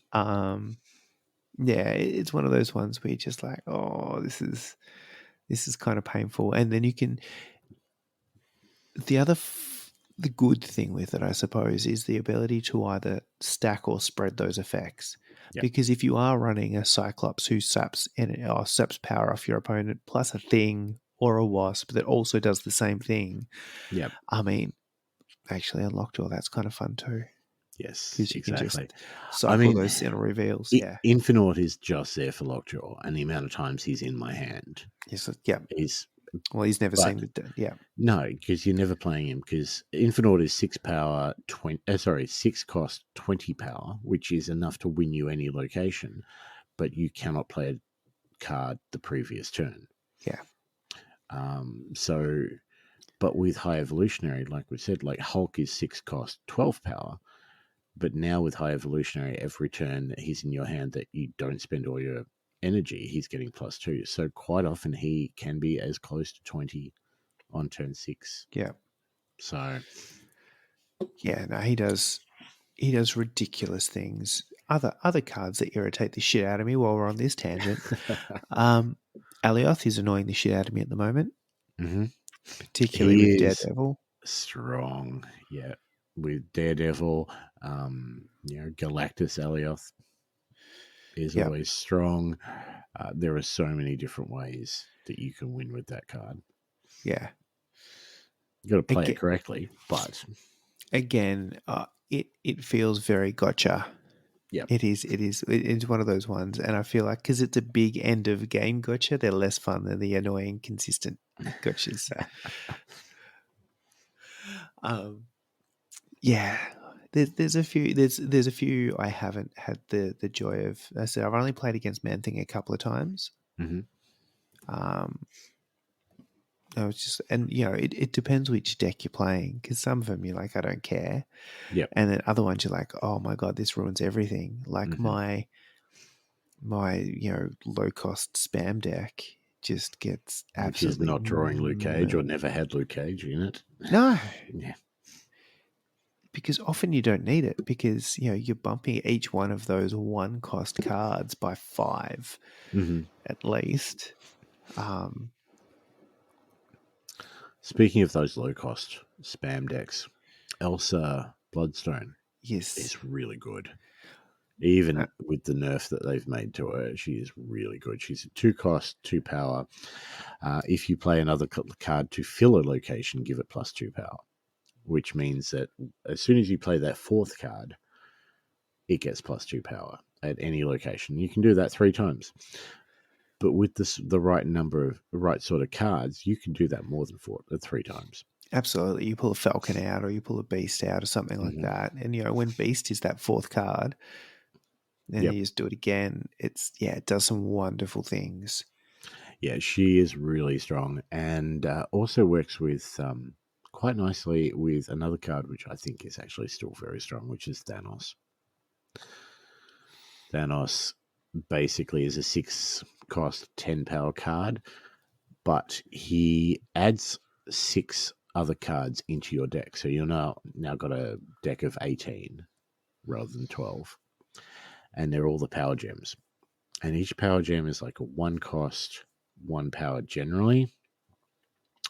It's one of those ones where you're just like, oh, this is kind of painful. And then you can, the good thing with it, I suppose, is the ability to either stack or spread those effects. Yep. Because if you are running a Cyclops who saps power off your opponent, plus a thing or a Wasp that also does the same thing, Yep. I mean, actually, on Lockjaw, that's kind of fun too. Yes, Because you can exactly. just cycle those center reveals. Infinite is just there for Lockjaw, and the amount of times he's in my hand Yes, is. Well, he's never But seen the. Yeah. no, because you're never playing him. Because Infinite is 6 power, 6 cost, 20 power, which is enough to win you any location, but you cannot play a card the previous turn. Yeah. But with High Evolutionary, like we said, like Hulk is 6 cost, 12 power. But now with High Evolutionary, every turn that he's in your hand that you don't spend all your energy, he's getting +2. So quite often he can be as close to 20 on turn 6. Yeah. So Yeah. No, he does. He does ridiculous things. Other cards that irritate the shit out of me while we're on this tangent. Alioth is annoying the shit out of me at the moment, particularly he with is Daredevil. strong. Yeah. With Daredevil, Galactus Alioth is Yep. always strong. There are so many different ways that you can win with that card. Yeah. You got to play it correctly, but Again, it feels very gotcha. yeah, It is. It's one of those ones, and I feel like because it's a big end of game gotcha, they're less fun than the annoying, consistent gotchas. Yeah, there's a few I haven't had the joy of. I said I've only played against Man Thing a couple of times. mm-hmm. I was just, and it depends which deck you're playing, because some of them you're like, I don't care, Yep. and then other ones you're like, oh my god, this ruins everything. Like Mhm. my low cost spam deck just gets Which is absolutely not drawing Luke Cage or never had Luke Cage in it. no, Yeah. because often you don't need it, because you're bumping each one of those one cost cards by 5 Hmm. at least. Um, Speaking of those low cost spam decks, Elsa Bloodstone yes, is really good. uh, Even with the nerf that they've made to her, she is really good. She's a 2 cost, 2 power. If you play another card to fill a location, give it +2 power, which means that as soon as you play that 4th card, it gets +2 power at any location. You can do that 3 times. But with the right sort of cards, you can do that more than 3 times. absolutely. You pull a Falcon out, or you pull a Beast out, or something like Hmm. that, and when Beast is that 4th card, then Yep. you just do it again. It does some wonderful things. Yeah, she is really strong, and also works with quite nicely with another card, which I think is actually still very strong, which is Thanos. Thanos basically is a 6 cost, 10 power card, but he adds 6 other cards into your deck. So you're now got a deck of 18 rather than 12. And they're all the power gems. And each power gem is like a 1 cost, 1 power generally.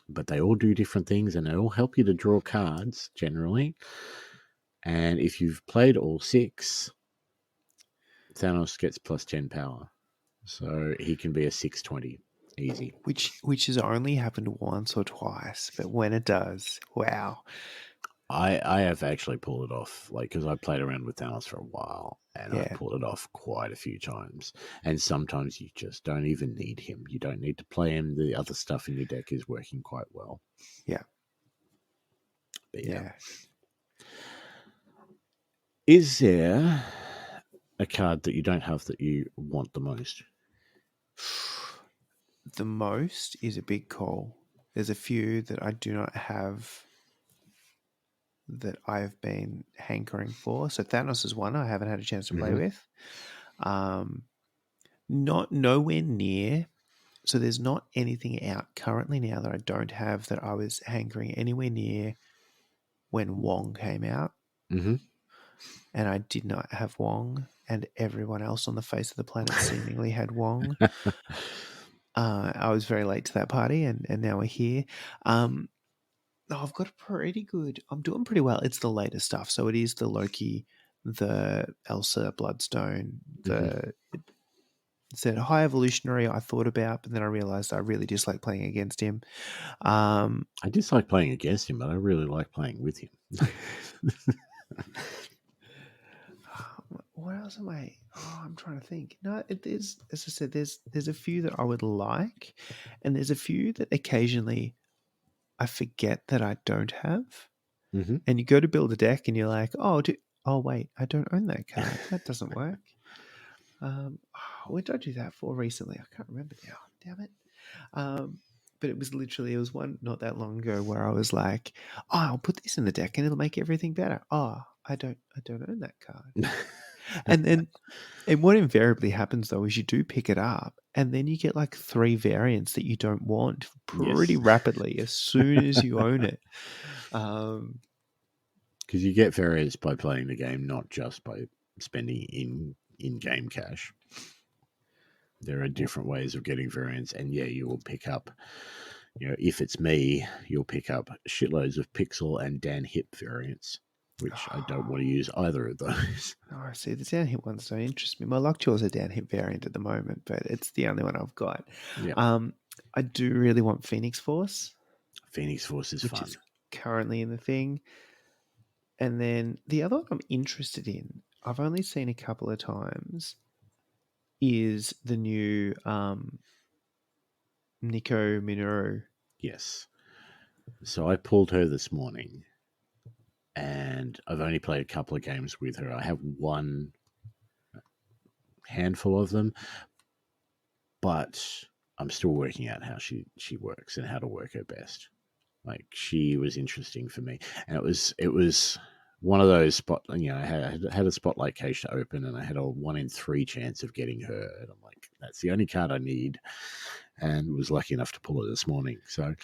But they all do different things and they all help you to draw cards generally. And if you've played all 6, Thanos gets +10 power. So he can be a 620. Easy. Which has only happened once or twice, but when it does, wow. I have actually pulled it off, like, because I played around with Thanos for a while, and I've Yeah, pulled it off quite a few times. And sometimes you just don't even need him. You don't need to play him. The other stuff in your deck is working quite well. yeah, But yeah, yeah. is there a card that you don't have that you want the most? The most is a big call. There's a few that I do not have that I've been hankering for. So Thanos is one I haven't had a chance to play Mm-hmm. with. Not nowhere near. So there's not anything out currently now that I don't have that I was hankering anywhere near when Wong came out. Mm-hmm. And I did not have Wong, and everyone else on the face of the planet seemingly had Wong. I was very late to that party, and now we're here. I've got a pretty good. I'm doing pretty well. It's the latest stuff, so it is the Loki, the Elsa Bloodstone, Mm-hmm. it's a high evolutionary I thought about, but then I realized I really dislike playing against him. Um, I dislike playing against him, but I really like playing with him. what else am I? Oh, I'm trying to think. No, there's, as I said, there's a few that I would like, and there's a few that occasionally I forget that I don't have. Mm-hmm. And you go to build a deck, and you're like, oh wait, I don't own that card. That doesn't work. What did I do that for recently? I can't remember now. Damn it. But it was one not that long ago where I was like, oh, I'll put this in the deck and it'll make everything better. Oh, I don't own that card. And what invariably happens though is you do pick it up, and then you get like 3 variants that you don't want pretty Yes. rapidly as soon as you own it. Because you get variants by playing the game, not just by spending in-game cash. There are different ways of getting variants, and yeah, you will pick up, if it's me, you'll pick up shitloads of Pixel and Dan Hip variants, which I don't want to use either of those. Oh, see, the downhit ones don't interest me. My Lockjaw is a downhit variant at the moment, but it's the only one I've got. Yeah, I do really want Phoenix Force, Phoenix Force is which fun. is currently in the thing. And then the other one I'm interested in, I've only seen a couple of times, is the new Nico Minoru. Yes. So I pulled her this morning, and I've only played a couple of games with her. I have one handful of them, but I'm still working out how she works and how to work her best. Like, she was interesting for me, and it was one of those spot. You know, I had a spotlight case to open, and I had a 1 in 3 chance of getting her, and I'm like, that's the only card I need, and was lucky enough to pull it this morning. So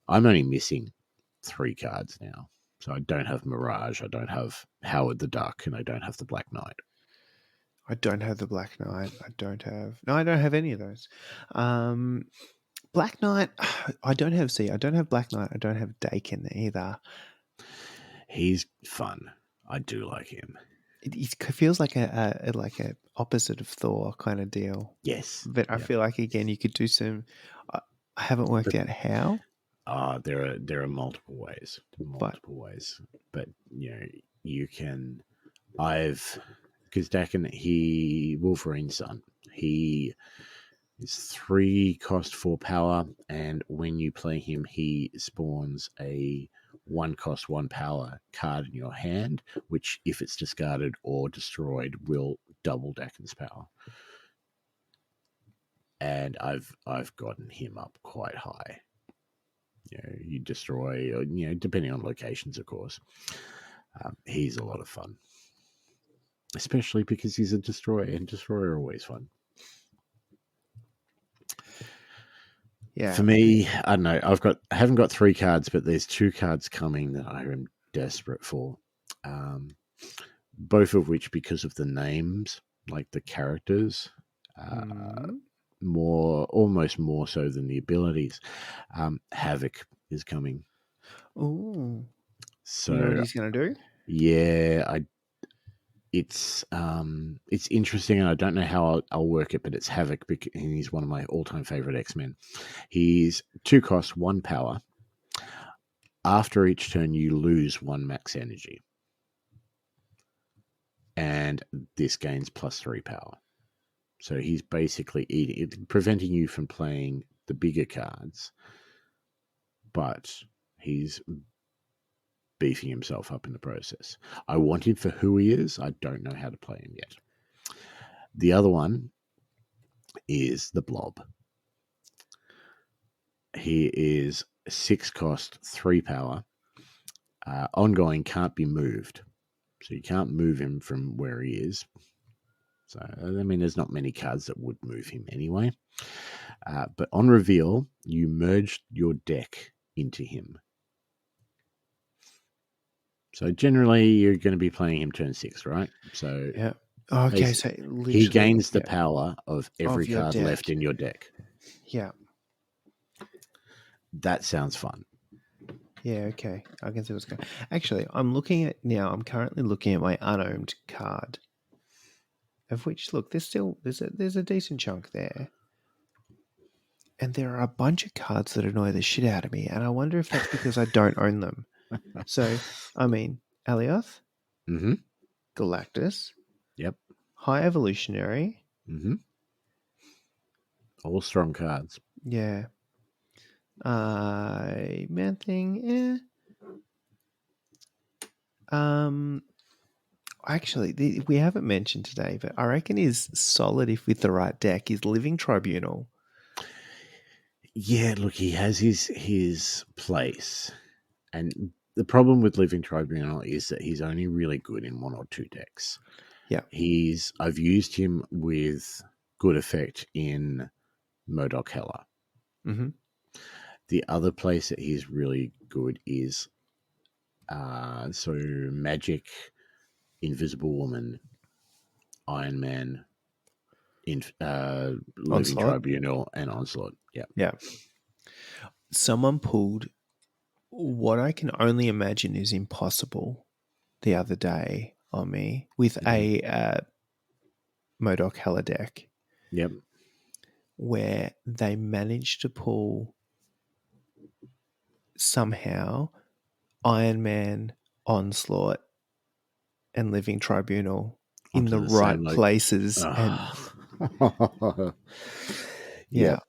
I'm only missing 3 cards now. So I don't have Mirage, I don't have Howard the Duck, and I don't have the Black Knight. I don't have the Black Knight. I don't have any of those. Black Knight, I don't have Black Knight. I don't have Dakin either. He's fun. I do like him. It feels like a opposite of Thor kind of deal. Yes. But I feel like, again, you could do some. I haven't worked out how. There are multiple ways. But you know, you can. Because Dakin, Wolverine's son. He is 3 cost 4 power, and when you play him, he spawns a 1 cost 1 power card in your hand, which, if it's discarded or destroyed, will double Dakin's power. And I've gotten him up quite high. You know, you destroy, you know, depending on locations, of course. He's a lot of fun, especially because he's a destroyer, and destroyer are always fun. Yeah. For me, I don't know. I haven't got 3 cards, but there's 2 cards coming that I am desperate for. Both of which, because of the names, like the characters, almost more so than the abilities. Havoc is coming. Ooh. So you know what he's going to do? Yeah, it's interesting, and I don't know how I'll work it, but it's Havoc, and he's one of my all-time favorite X-Men. He's 2 cost 1 power. After each turn, you lose 1 max energy, and this gains +3 power. So he's basically preventing you from playing the bigger cards, but he's beefing himself up in the process. I want him for who he is. I don't know how to play him yet. The other one is the Blob. He is 6 cost 3 power. Ongoing, can't be moved. So you can't move him from where he is. So, I mean, there's not many cards that would move him anyway. But on reveal, you merge your deck into him. So generally, you're going to be playing him turn 6, right? So yeah. Okay, so he gains the power of every card deck. left in your deck. Yeah. That sounds fun. Yeah, okay. I can see what's going on. Actually, I'm currently looking at my unowned card. Of which, look, there's a decent chunk there. And there are a bunch of cards that annoy the shit out of me, and I wonder if that's because I don't own them. So, I mean, Alioth, Mm-hmm. Galactus, Yep. High Evolutionary. Mm-hmm. All strong cards. Yeah. Man Thing, Actually, we haven't mentioned today, but I reckon is solid if with the right deck is Living Tribunal. Yeah, look, he has his place. And the problem with Living Tribunal is that he's only really good in 1 or 2 decks. Yeah. I've used him with good effect in Murdoch Heller. Mm-hmm. The other place that he's really good is Magic, Invisible Woman, Iron Man, Living Tribunal, and Onslaught. Yeah. Yeah. Someone pulled what I can only imagine is impossible the other day on me with a Murdoch Heller deck. Yep. Where they managed to pull somehow Iron Man, Onslaught, and Living Tribunal in the right places. And yeah.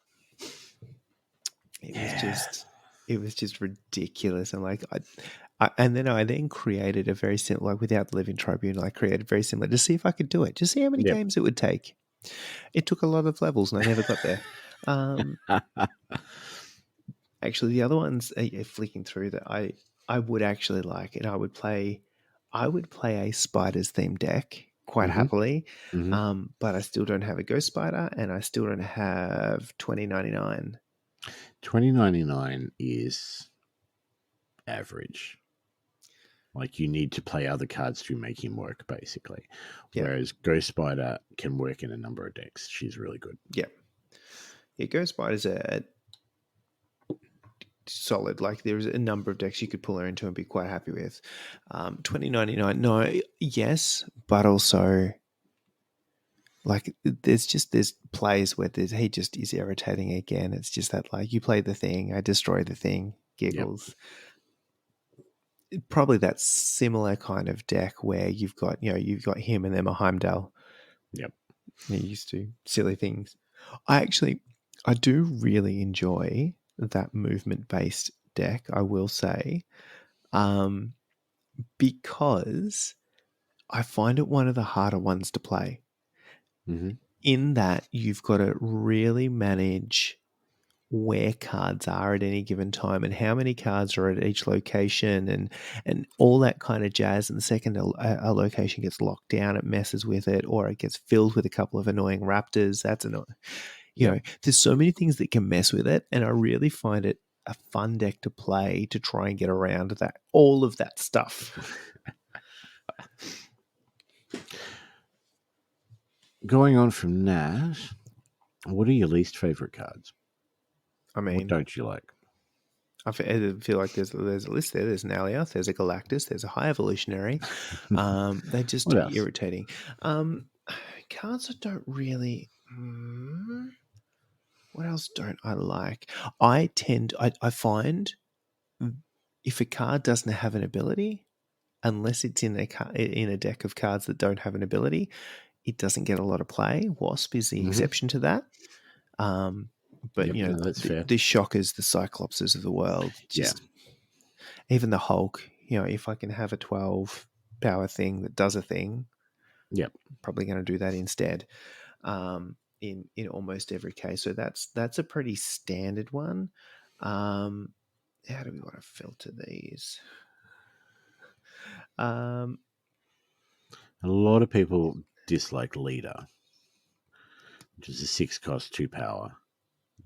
It was just ridiculous. And like I then created a very similar, like without the Living Tribunal, I created very similar to see if I could do it, just see how many games it would take. It took a lot of levels and I never got there. Um, actually, the other ones flicking through that I would actually like, and I would play a spiders themed deck quite hmm happily. hmm But I still don't have a ghost spider, and I still don't have 2099. 2099 is average. Like you need to play other cards to make him work, basically. Yeah, Whereas Ghost Spider can work in a number of decks. She's really good. yeah, yeah. Ghost spiders are solid. Like there's a number of decks you could pull her into and be quite happy with. 2099, no, yes, but also like there's plays where he just is irritating again. It's just that like you play the thing, I destroy the thing, Yep. giggles. Probably that similar kind of deck where you've got him and then a Heimdall. Yep. You're used to silly things. I do really enjoy that movement based deck, I will say, because I find it one of the harder ones to play. hmm In that you've got to really manage where cards are at any given time and how many cards are at each location and all that kind of jazz. And the second a location gets locked down, it messes with it, or it gets filled with a couple of annoying raptors. That's annoying. Yep. There's so many things that can mess with it, and I really find it a fun deck to play to try and get around that all of that stuff. Going on from that, what are your least favorite cards? I What mean, don't you like? I feel like there's a list there. There's an Alioth, there's a Galactus, there's a High Evolutionary. They just What else? irritating. Cards that don't really. What else don't I like? I find if a card doesn't have an ability, unless it's in a deck of cards that don't have an ability, it doesn't get a lot of play. Wasp is the hmm exception to that. But Yep. No, that's fair. the Shockers, the Cyclopses of the world, Yeah. just even the Hulk. If I can have a 12 power thing that does a thing, Yep. probably going to do that instead. In almost every case, so that's a pretty standard one. How do we want to filter these? A lot of people dislike Leader, which is a 6 cost 2 power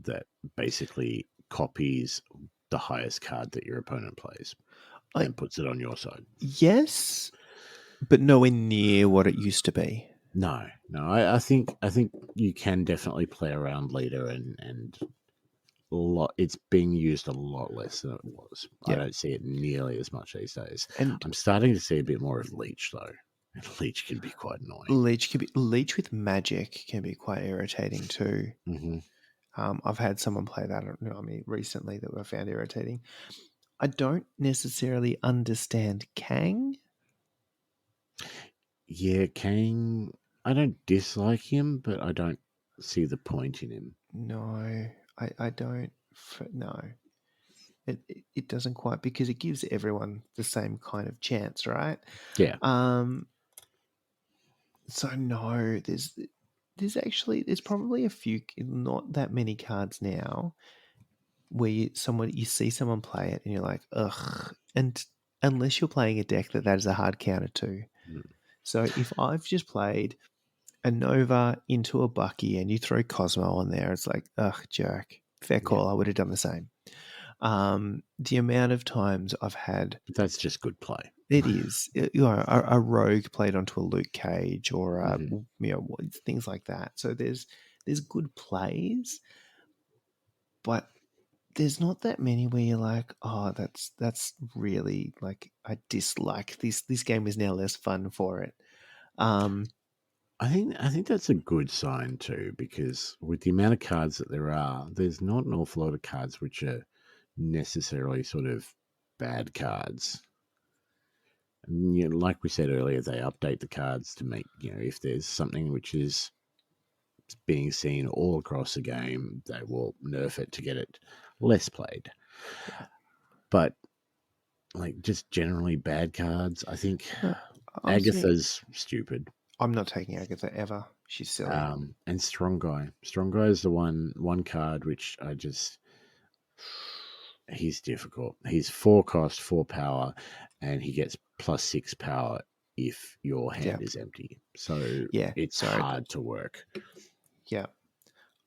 that basically copies the highest card that your opponent plays and puts it on your side. Yes, but nowhere near what it used to be. No. I think you can definitely play around Leader and a lot. It's being used a lot less than it was. I Yeah. don't see it nearly as much these days. And I'm starting to see a bit more of Leech though. And Leech can be quite annoying. Leech with magic can be quite irritating too. hmm I've had someone play that. Recently that I found irritating. I don't necessarily understand Kang. Yeah, Kang. I don't dislike him, but I don't see the point in him. No, I don't. No, it doesn't quite, because it gives everyone the same kind of chance, right? Yeah. So no, there's probably a few, not that many cards now where you see someone play it and you're like, ugh, and unless you're playing a deck that is a hard counter to. Mm. So if I've just played a Nova into a Bucky and you throw Cosmo on there, it's like, ugh, jerk. Fair call. I would have done the same. The amount of times I've had, But that's just good play. it is, a rogue played onto a Luke Cage or things like that. So there's good plays, but there's not that many where you're like, oh, that's really, like, I dislike this. This game is now less fun for it. I think that's a good sign too, because with the amount of cards that there are, there's not an awful lot of cards which are necessarily sort of bad cards. And, like we said earlier, they update the cards to make, if there's something which is being seen all across the game, they will nerf it to get it less played. But like just generally bad cards, I think Agatha's stupid. I'm not taking Agatha ever. She's silly. And Strong Guy. Strong Guy is the one card which he's difficult. He's 4 cost, 4 power, and he gets +6 power if your hand Yeah. is empty. So Yeah. it's Sorry. hard to work. Yeah.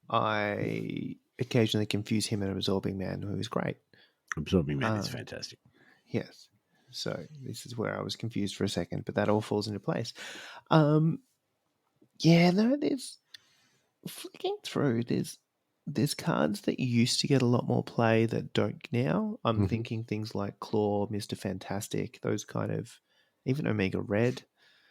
I occasionally confuse him and Absorbing Man, who is great. Absorbing Man is fantastic. Yes. So this is where I was confused for a second, but that all falls into place. Yeah, no, there's flicking through. There's cards that used to get a lot more play that don't now. I'm Mhm. thinking things like Claw, Mr. Fantastic, those kind of, even Omega Red.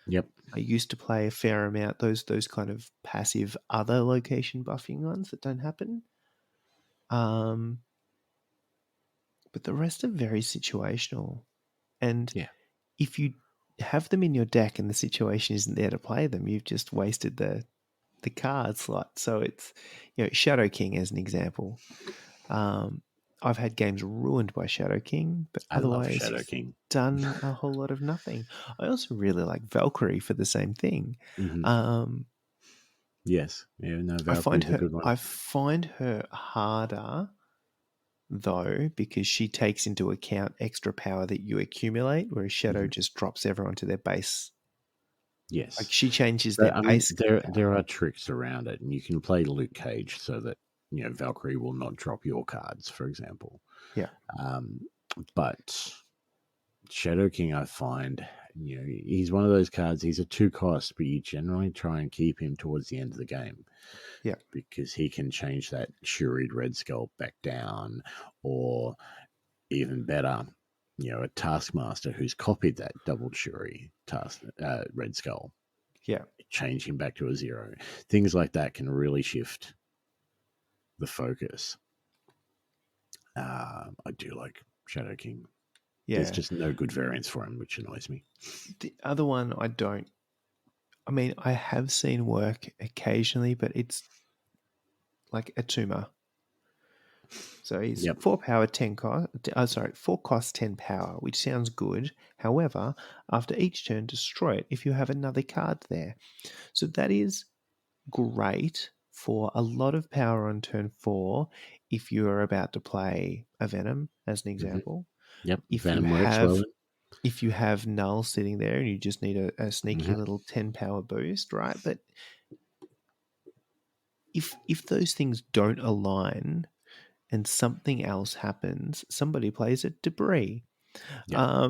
Yep. I used to play a fair amount. Those kind of passive other location buffing ones that don't happen. But the rest are very situational. And Yeah. if you have them in your deck and the situation isn't there to play them, you've just wasted the card slot. So it's, Shadow King as an example. I've had games ruined by Shadow King, but I love otherwise Shadow he's King. done a whole lot of nothing. I also really like Valkyrie for the same thing. Mhm. Yes. Yeah, no, I find Valkyrie's a good one. her harder though, because she takes into account extra power that you accumulate, whereas Shadow just drops everyone to their base. Yes. Like she changes But, their base. there are tricks around it, and you can play Luke Cage so that Valkyrie will not drop your cards, for example. Yeah. But Shadow King, I find, he's one of those cards. He's a 2 cost, but you generally try and keep him towards the end of the game. Yeah. Because he can change that Shuried Red Skull back down, or even better, a Taskmaster who's copied that double Shuri Red Skull. Yeah. Change him back to a 0. Things like that can really shift the focus. I do like Shadow King. Yeah. There's just no good variants for him, which annoys me. The other one I don't. I mean, I have seen work occasionally, but it's like a tumor. So he's 4 power, 10 cost. 4 cost, 10 power, which sounds good. However, after each turn, destroy it if you have another card there. So that is great for a lot of power on turn 4 if you are about to play a Venom, as an example. Yep, If Venom you works have well. if you have Null sitting there and you just need a sneaky Mhm. little 10 power boost, right? But if those things don't align and something else happens, somebody plays a debris. Yeah.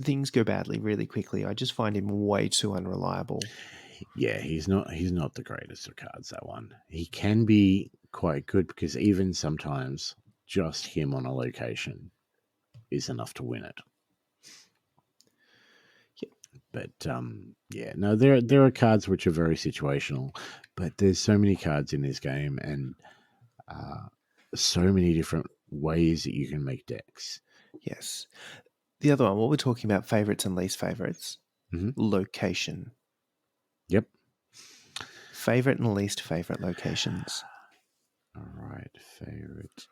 Things go badly really quickly. I just find him way too unreliable. Yeah, he's not the greatest of cards, that one. He can be quite good because even sometimes just him on a location is enough to win it. Yeah. But no, there are cards which are very situational, but there's so many cards in this game and so many different ways that you can make decks. Yes. The other one, what we're talking about, favorites and least favorites, Mhm. location. Yep. Favorite and least favorite locations. All right, favorite.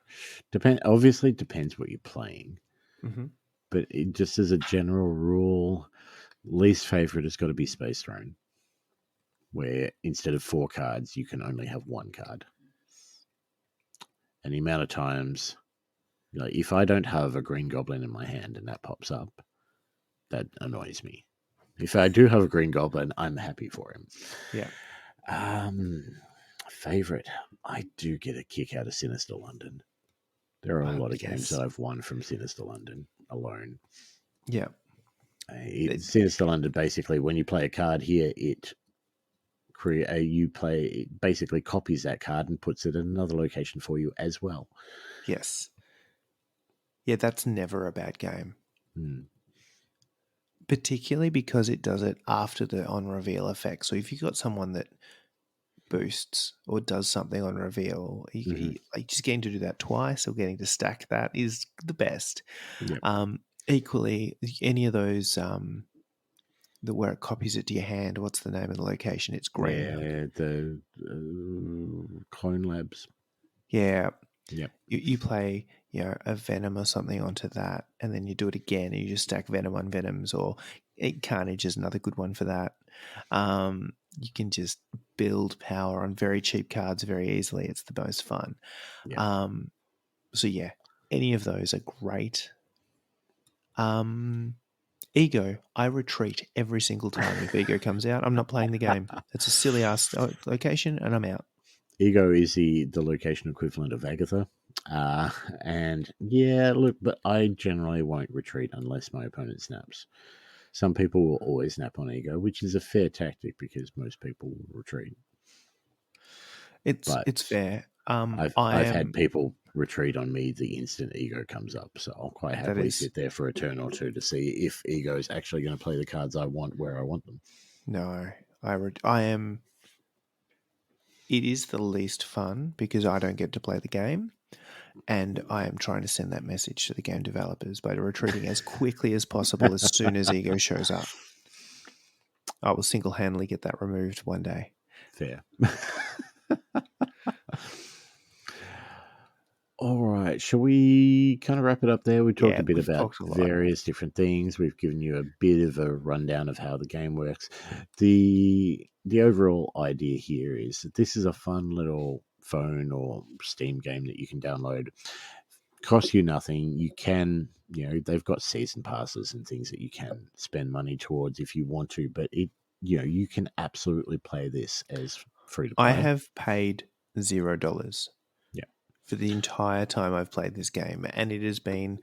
Obviously, depends what you're playing. Mm-hmm. But just as a general rule, least favorite has got to be Space Throne, where instead of 4 cards, you can only have 1 card. And the amount of times, if I don't have a Green Goblin in my hand and that pops up, that annoys me. If I do have a Green Goblin, I'm happy for him. Yeah. Favorite, I do get a kick out of Sinister London. There are a lot of games that I've won from Sinister London alone. Yeah. Sinister London, basically, when you play a card here, it basically copies that card and puts it in another location for you as well. Yes. Yeah, that's never a bad game. Particularly because it does it after the on reveal effect. So if you've got someone that boosts or does something on reveal, like just getting to do that twice or getting to stack that is the best. Yep. Equally, any of those where it copies it to your hand, what's the name of the location? It's green. Yeah, the Clone Labs. Yeah. Yep. You play, a Venom or something onto that, and then you do it again, and you just stack Venom on Venoms, or Carnage is another good one for that. you can just build power on very cheap cards very easily. It's the most fun. Yeah. So yeah, any of those are great. Ego, I retreat every single time if Ego comes out. I'm not playing the game. It's a silly ass location, and I'm out. Ego is the location equivalent of Agatha. And yeah, look, but I generally won't retreat unless my opponent snaps. Some people will always snap on Ego, which is a fair tactic because most people will retreat. But It's fair. I've had people retreat on me the instant Ego comes up, so I'll quite That happily is sit there for a turn or two to see if Ego is actually going to play the cards I want where I want them. no. I am. It is the least fun because I don't get to play the game, and I am trying to send that message to the game developers by retreating as quickly as possible as soon as Ego shows up. I will single-handedly get that removed one day. Fair. All right, shall we kind of wrap it up there? We talked Yeah, a bit we've about talked a lot. various different things. We've given you a bit of a rundown of how the game works. The overall idea here is that this is a fun little phone or Steam game that you can download. Costs you nothing. You can, they've got season passes and things that you can spend money towards if you want to, but you can absolutely play this as free to play. I have paid $0. Yeah. For the entire time I've played this game, and it has been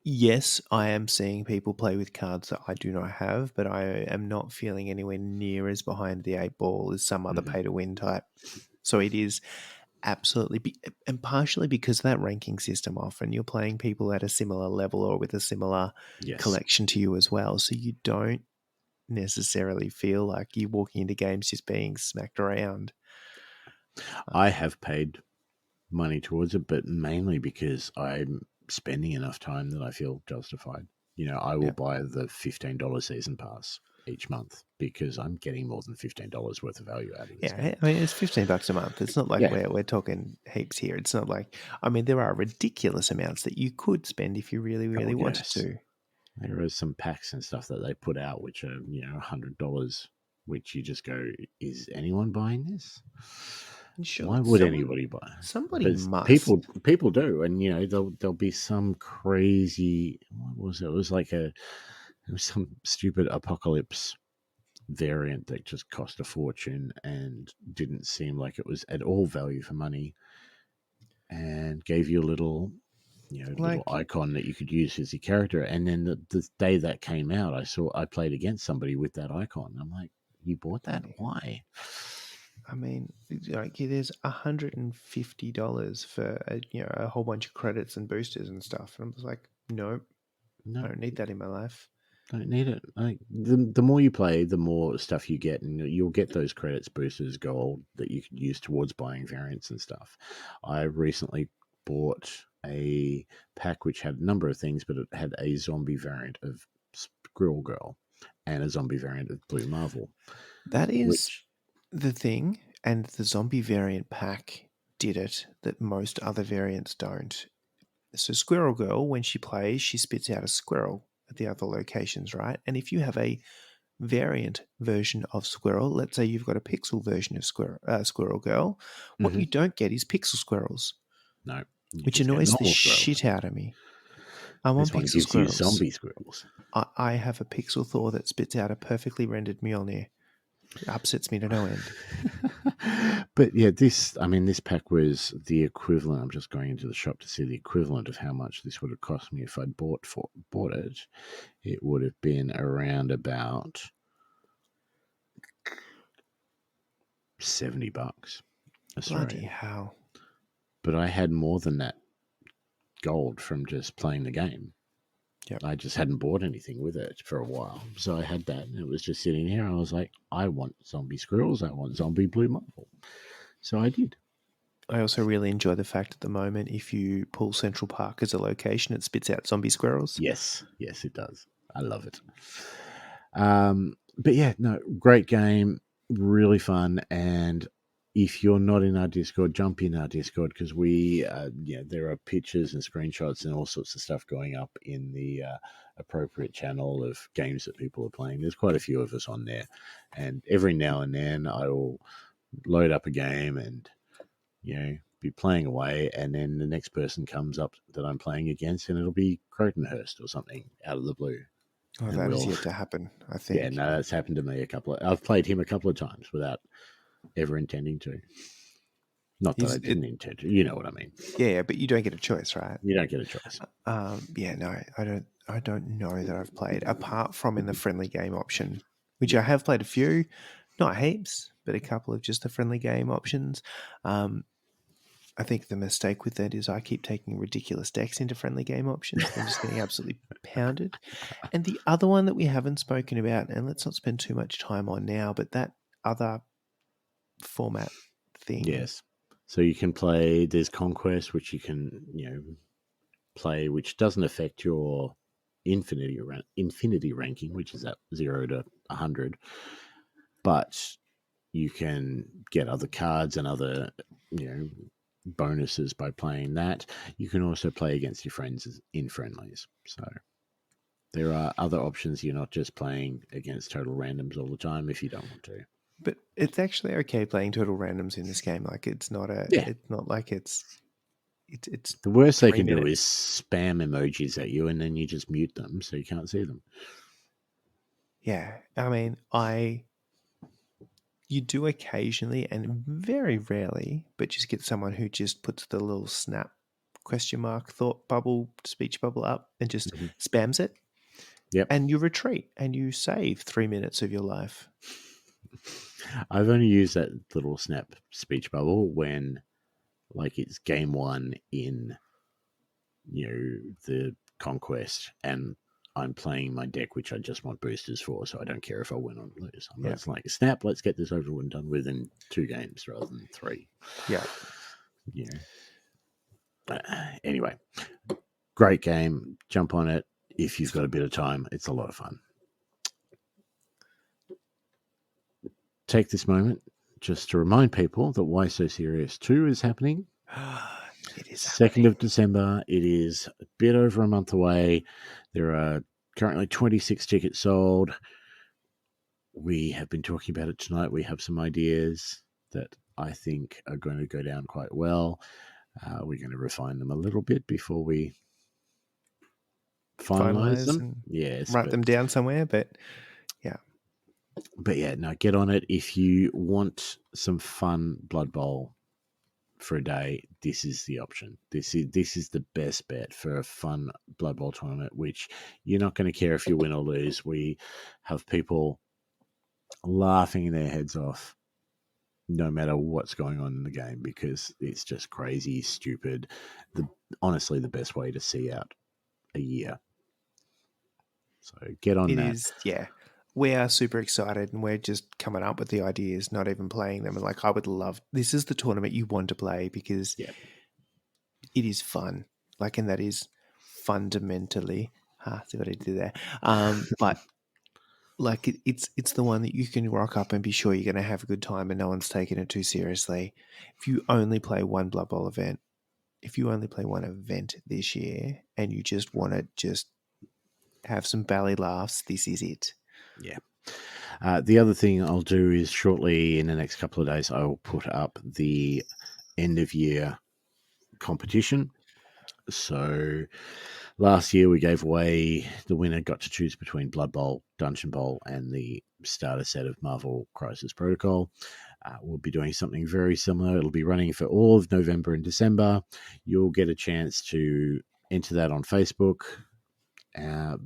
yes, I am seeing people play with cards that I do not have, but I am not feeling anywhere near as behind the eight ball as some other pay to win type. So it is absolutely, and partially because of that ranking system, often you're playing people at a similar level or with a similar collection to you as well, so you don't necessarily feel like you're walking into games just being smacked around. I have paid money towards it, but mainly because I'm spending enough time that I feel justified. I will buy the $15 season pass each month because I'm getting more than $15 worth of value out of this game. I mean, it's $15 a month. It's not like we're talking heaps here. It's not like, I mean, there are ridiculous amounts that you could spend if you really, really wanted to. There are some packs and stuff that they put out which are, $100, which you just go, is anyone buying this? Sure, why would anybody buy? Somebody must. People do, and there'll be some crazy. What was it? It was like some stupid apocalypse variant that just cost a fortune and didn't seem like it was at all value for money, and gave you a little, little icon that you could use as your character. And then the day that came out, I played against somebody with that icon. I'm like, you bought that? Why? I mean, like, there's $150 for a whole bunch of credits and boosters and stuff, and I'm just like, nope, no, I don't need that in my life. Don't need it. Like the more you play, the more stuff you get, and you'll get those credits, boosters, gold that you can use towards buying variants and stuff. I recently bought a pack which had a number of things, but it had a zombie variant of Squirrel Girl and a zombie variant of Blue Marvel. That is the thing, and the zombie variant pack did it that most other variants don't. So Squirrel Girl, when she plays, she spits out a squirrel at the other locations, right? And if you have a variant version of Squirrel, let's say you've got a pixel version of Squirrel Girl, what you don't get is pixel squirrels. No. Which annoys the shit out of me. I want pixel squirrels. Zombie squirrels. I have a pixel Thor that spits out a perfectly rendered Mjolnir. It upsets me to no end. But yeah, this pack was the equivalent. I'm just going into the shop to see the equivalent of how much this would have cost me if I'd bought it. It would have been around about $70. Bloody hell. But I had more than that gold from just playing the game. Yep. I just hadn't bought anything with it for a while. So I had that, and it was just sitting here. I was like, I want zombie squirrels. I want zombie Blue Marvel. So I did. I also really enjoy the fact at the moment, if you pull Central Park as a location, it spits out zombie squirrels. Yes, it does. I love it. But yeah, no, great game, really fun, and if you're not in our Discord, jump in our Discord because we, there are pictures and screenshots and all sorts of stuff going up in the appropriate channel of games that people are playing. There's quite a few of us on there, and every now and then I will load up a game and be playing away, and then the next person comes up that I'm playing against, and it'll be Crotonhurst or something out of the blue. Oh, And that is yet to happen, I think. Yeah, no, that's happened to me I've played him a couple of times without ever intending to. Not that I didn't intend to. You know what I mean. Yeah, but you don't get a choice, right? You don't get a choice. No, I don't know that I've played apart from in the friendly game option, which I have played a few, not heaps, but a couple of just the friendly game options. I think the mistake with that is I keep taking ridiculous decks into friendly game options and just getting absolutely pounded. And the other one that we haven't spoken about, and let's not spend too much time on now, but that other format thing. Yes. So you can play, there's Conquest, which you can, play, which doesn't affect your infinity ranking, which is at 0 to 100. But you can get other cards and other, bonuses by playing that. You can also play against your friends in friendlies. So there are other options. You're not just playing against total randoms all the time if you don't want to. But it's actually okay playing total randoms in this game. Like it's not it's not like it's the worst they can do is spam emojis at you, and then you just mute them so you can't see them. Yeah, I mean, you do occasionally and very rarely, but just get someone who just puts the little snap question mark thought bubble speech bubble up and just spams it. Yep. And you retreat and you save 3 minutes of your life. I've only used that little snap speech bubble when, like, it's game one in, the Conquest, and I'm playing my deck, which I just want boosters for, so I don't care if I win or lose. I'm just like, snap, let's get this over and done with in 2 games rather than 3. Yeah. Anyway, great game. Jump on it if you've got a bit of time. It's a lot of fun. Take this moment just to remind people that Why So Serious 2 is happening. It is 2nd of December. It is a bit over a month away. There are currently 26 tickets sold. We have been talking about it tonight. We have some ideas that I think are going to go down quite well. We're going to refine them a little bit before we finalize them. Yes, write them down somewhere, but yeah. But yeah, no, get on it. If you want some fun Blood Bowl for a day, this is the option. This is the best bet for a fun Blood Bowl tournament, which you're not going to care if you win or lose. We have people laughing their heads off no matter what's going on in the game because it's just crazy, stupid. Honestly, the best way to see out a year. So get on that. It is, yeah. We are super excited and we're just coming up with the ideas, not even playing them. And like, I would love, this is the tournament you want to play because it is fun. Like, and that is fundamentally, see what I did there. But like, it's the one that you can rock up and be sure you're going to have a good time and no one's taking it too seriously. If you only play one Blood Bowl event, if you only play one event this year and you just want to just have some belly laughs, this is it. Yeah. The other thing I'll do is shortly in the next couple of days, I will put up the end of year competition. So last year we gave away, the winner got to choose between Blood Bowl, Dungeon Bowl, and the starter set of Marvel Crisis Protocol. We'll be doing something very similar. It'll be running for all of November and December. You'll get a chance to enter that on Facebook.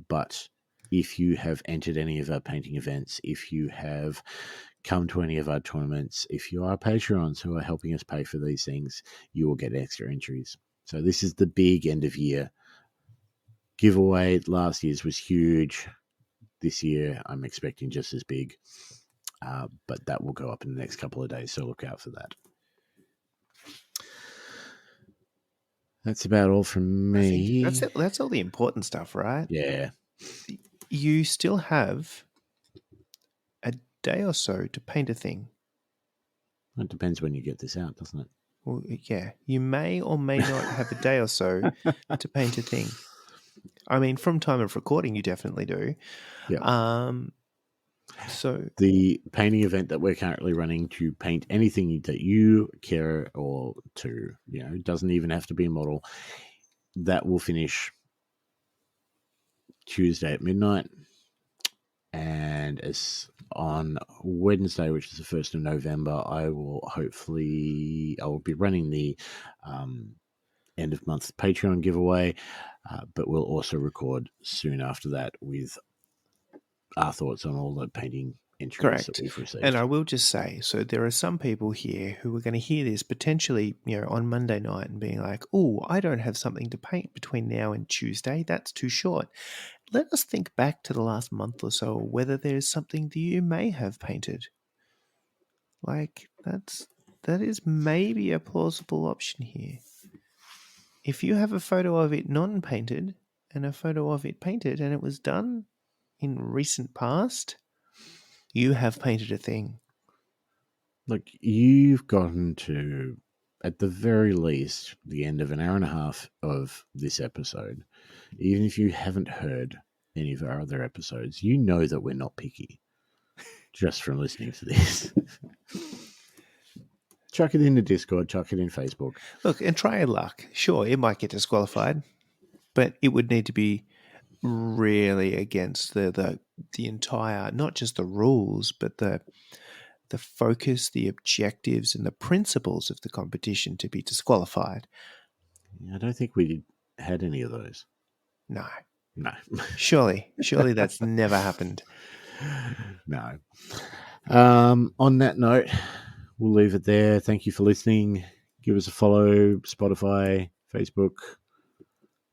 But if you have entered any of our painting events, if you have come to any of our tournaments, if you are Patreons who are helping us pay for these things, you will get extra entries. So this is the big end of year giveaway. Last year's was huge. This year I'm expecting just as big. But that will go up in the next couple of days, so look out for that. That's about all from me. That's all the important stuff, right? Yeah. You still have a day or so to paint a thing. It depends when you get this out, doesn't it? Well, yeah, you may or may not have a day or so to paint a thing. I mean, from time of recording, you definitely do. Yeah. So the painting event that we're currently running to paint anything that you care or to, it doesn't even have to be a model, that will finish Tuesday at midnight. And as on Wednesday, which is the 1st of November, I will be running the end of month Patreon giveaway, but we'll also record soon after that with our thoughts on all the painting entries that we've received. And I will just say, so there are some people here who are going to hear this potentially, on Monday night and being like, oh, I don't have something to paint between now and Tuesday. That's too short. Let us think back to the last month or so, whether there's something that you may have painted. Like, that is maybe a plausible option here. If you have a photo of it non-painted and a photo of it painted and it was done in recent past, you have painted a thing. Look, you've gotten to, at the very least, the end of an hour and a half of this episode. Even if you haven't heard any of our other episodes, you know that we're not picky just from listening to this. Chuck it in the Discord, chuck it in Facebook. Look, and try your luck. Sure, it might get disqualified, but it would need to be really against the entire, not just the rules, but the focus, the objectives, and the principles of the competition to be disqualified. I don't think we had any of those. No. Surely that's never happened. No. On that note, we'll leave it there. Thank you for listening. Give us a follow, Spotify, Facebook,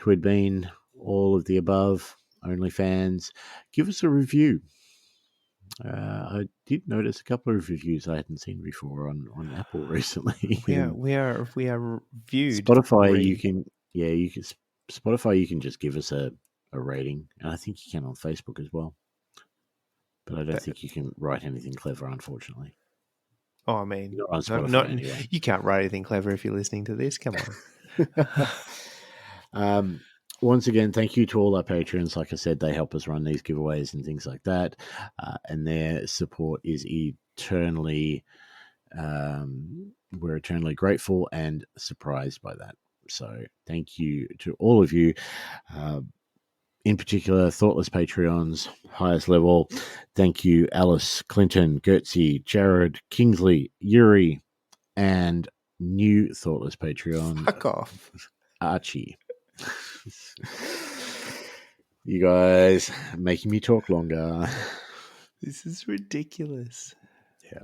Twidbean, all of the above, OnlyFans. Give us a review. I did notice a couple of reviews I hadn't seen before on Apple recently. We are viewed. Spotify, you can Spotify, you can just give us a rating, and I think you can on Facebook as well. But I don't think you can write anything clever, unfortunately. Oh, I mean, not on Spotify anyway. You can't write anything clever if you're listening to this. Come on. Once again, thank you to all our patrons. Like I said, they help us run these giveaways and things like that. And their support is eternally, we're eternally grateful and surprised by that. So thank you to all of you. In particular, Thoughtless Patreons, highest level. Thank you, Alice, Clinton, Gertzy, Jared, Kingsley, Yuri, and new Thoughtless Patreon. Fuck off. Archie. You guys are making me talk longer. This is ridiculous. Yeah.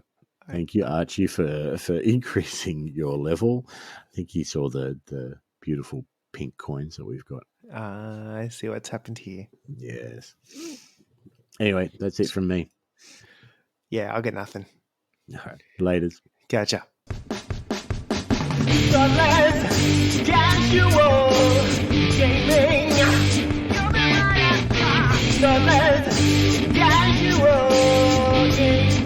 Thank you, Archie, for increasing your level. I think you saw the beautiful pink coins that we've got. I see what's happened here. Yes. Anyway, that's it from me. Yeah, I'll get nothing. All right. Laters. Gotcha. Casual gaming. Casual gaming. Casual gaming.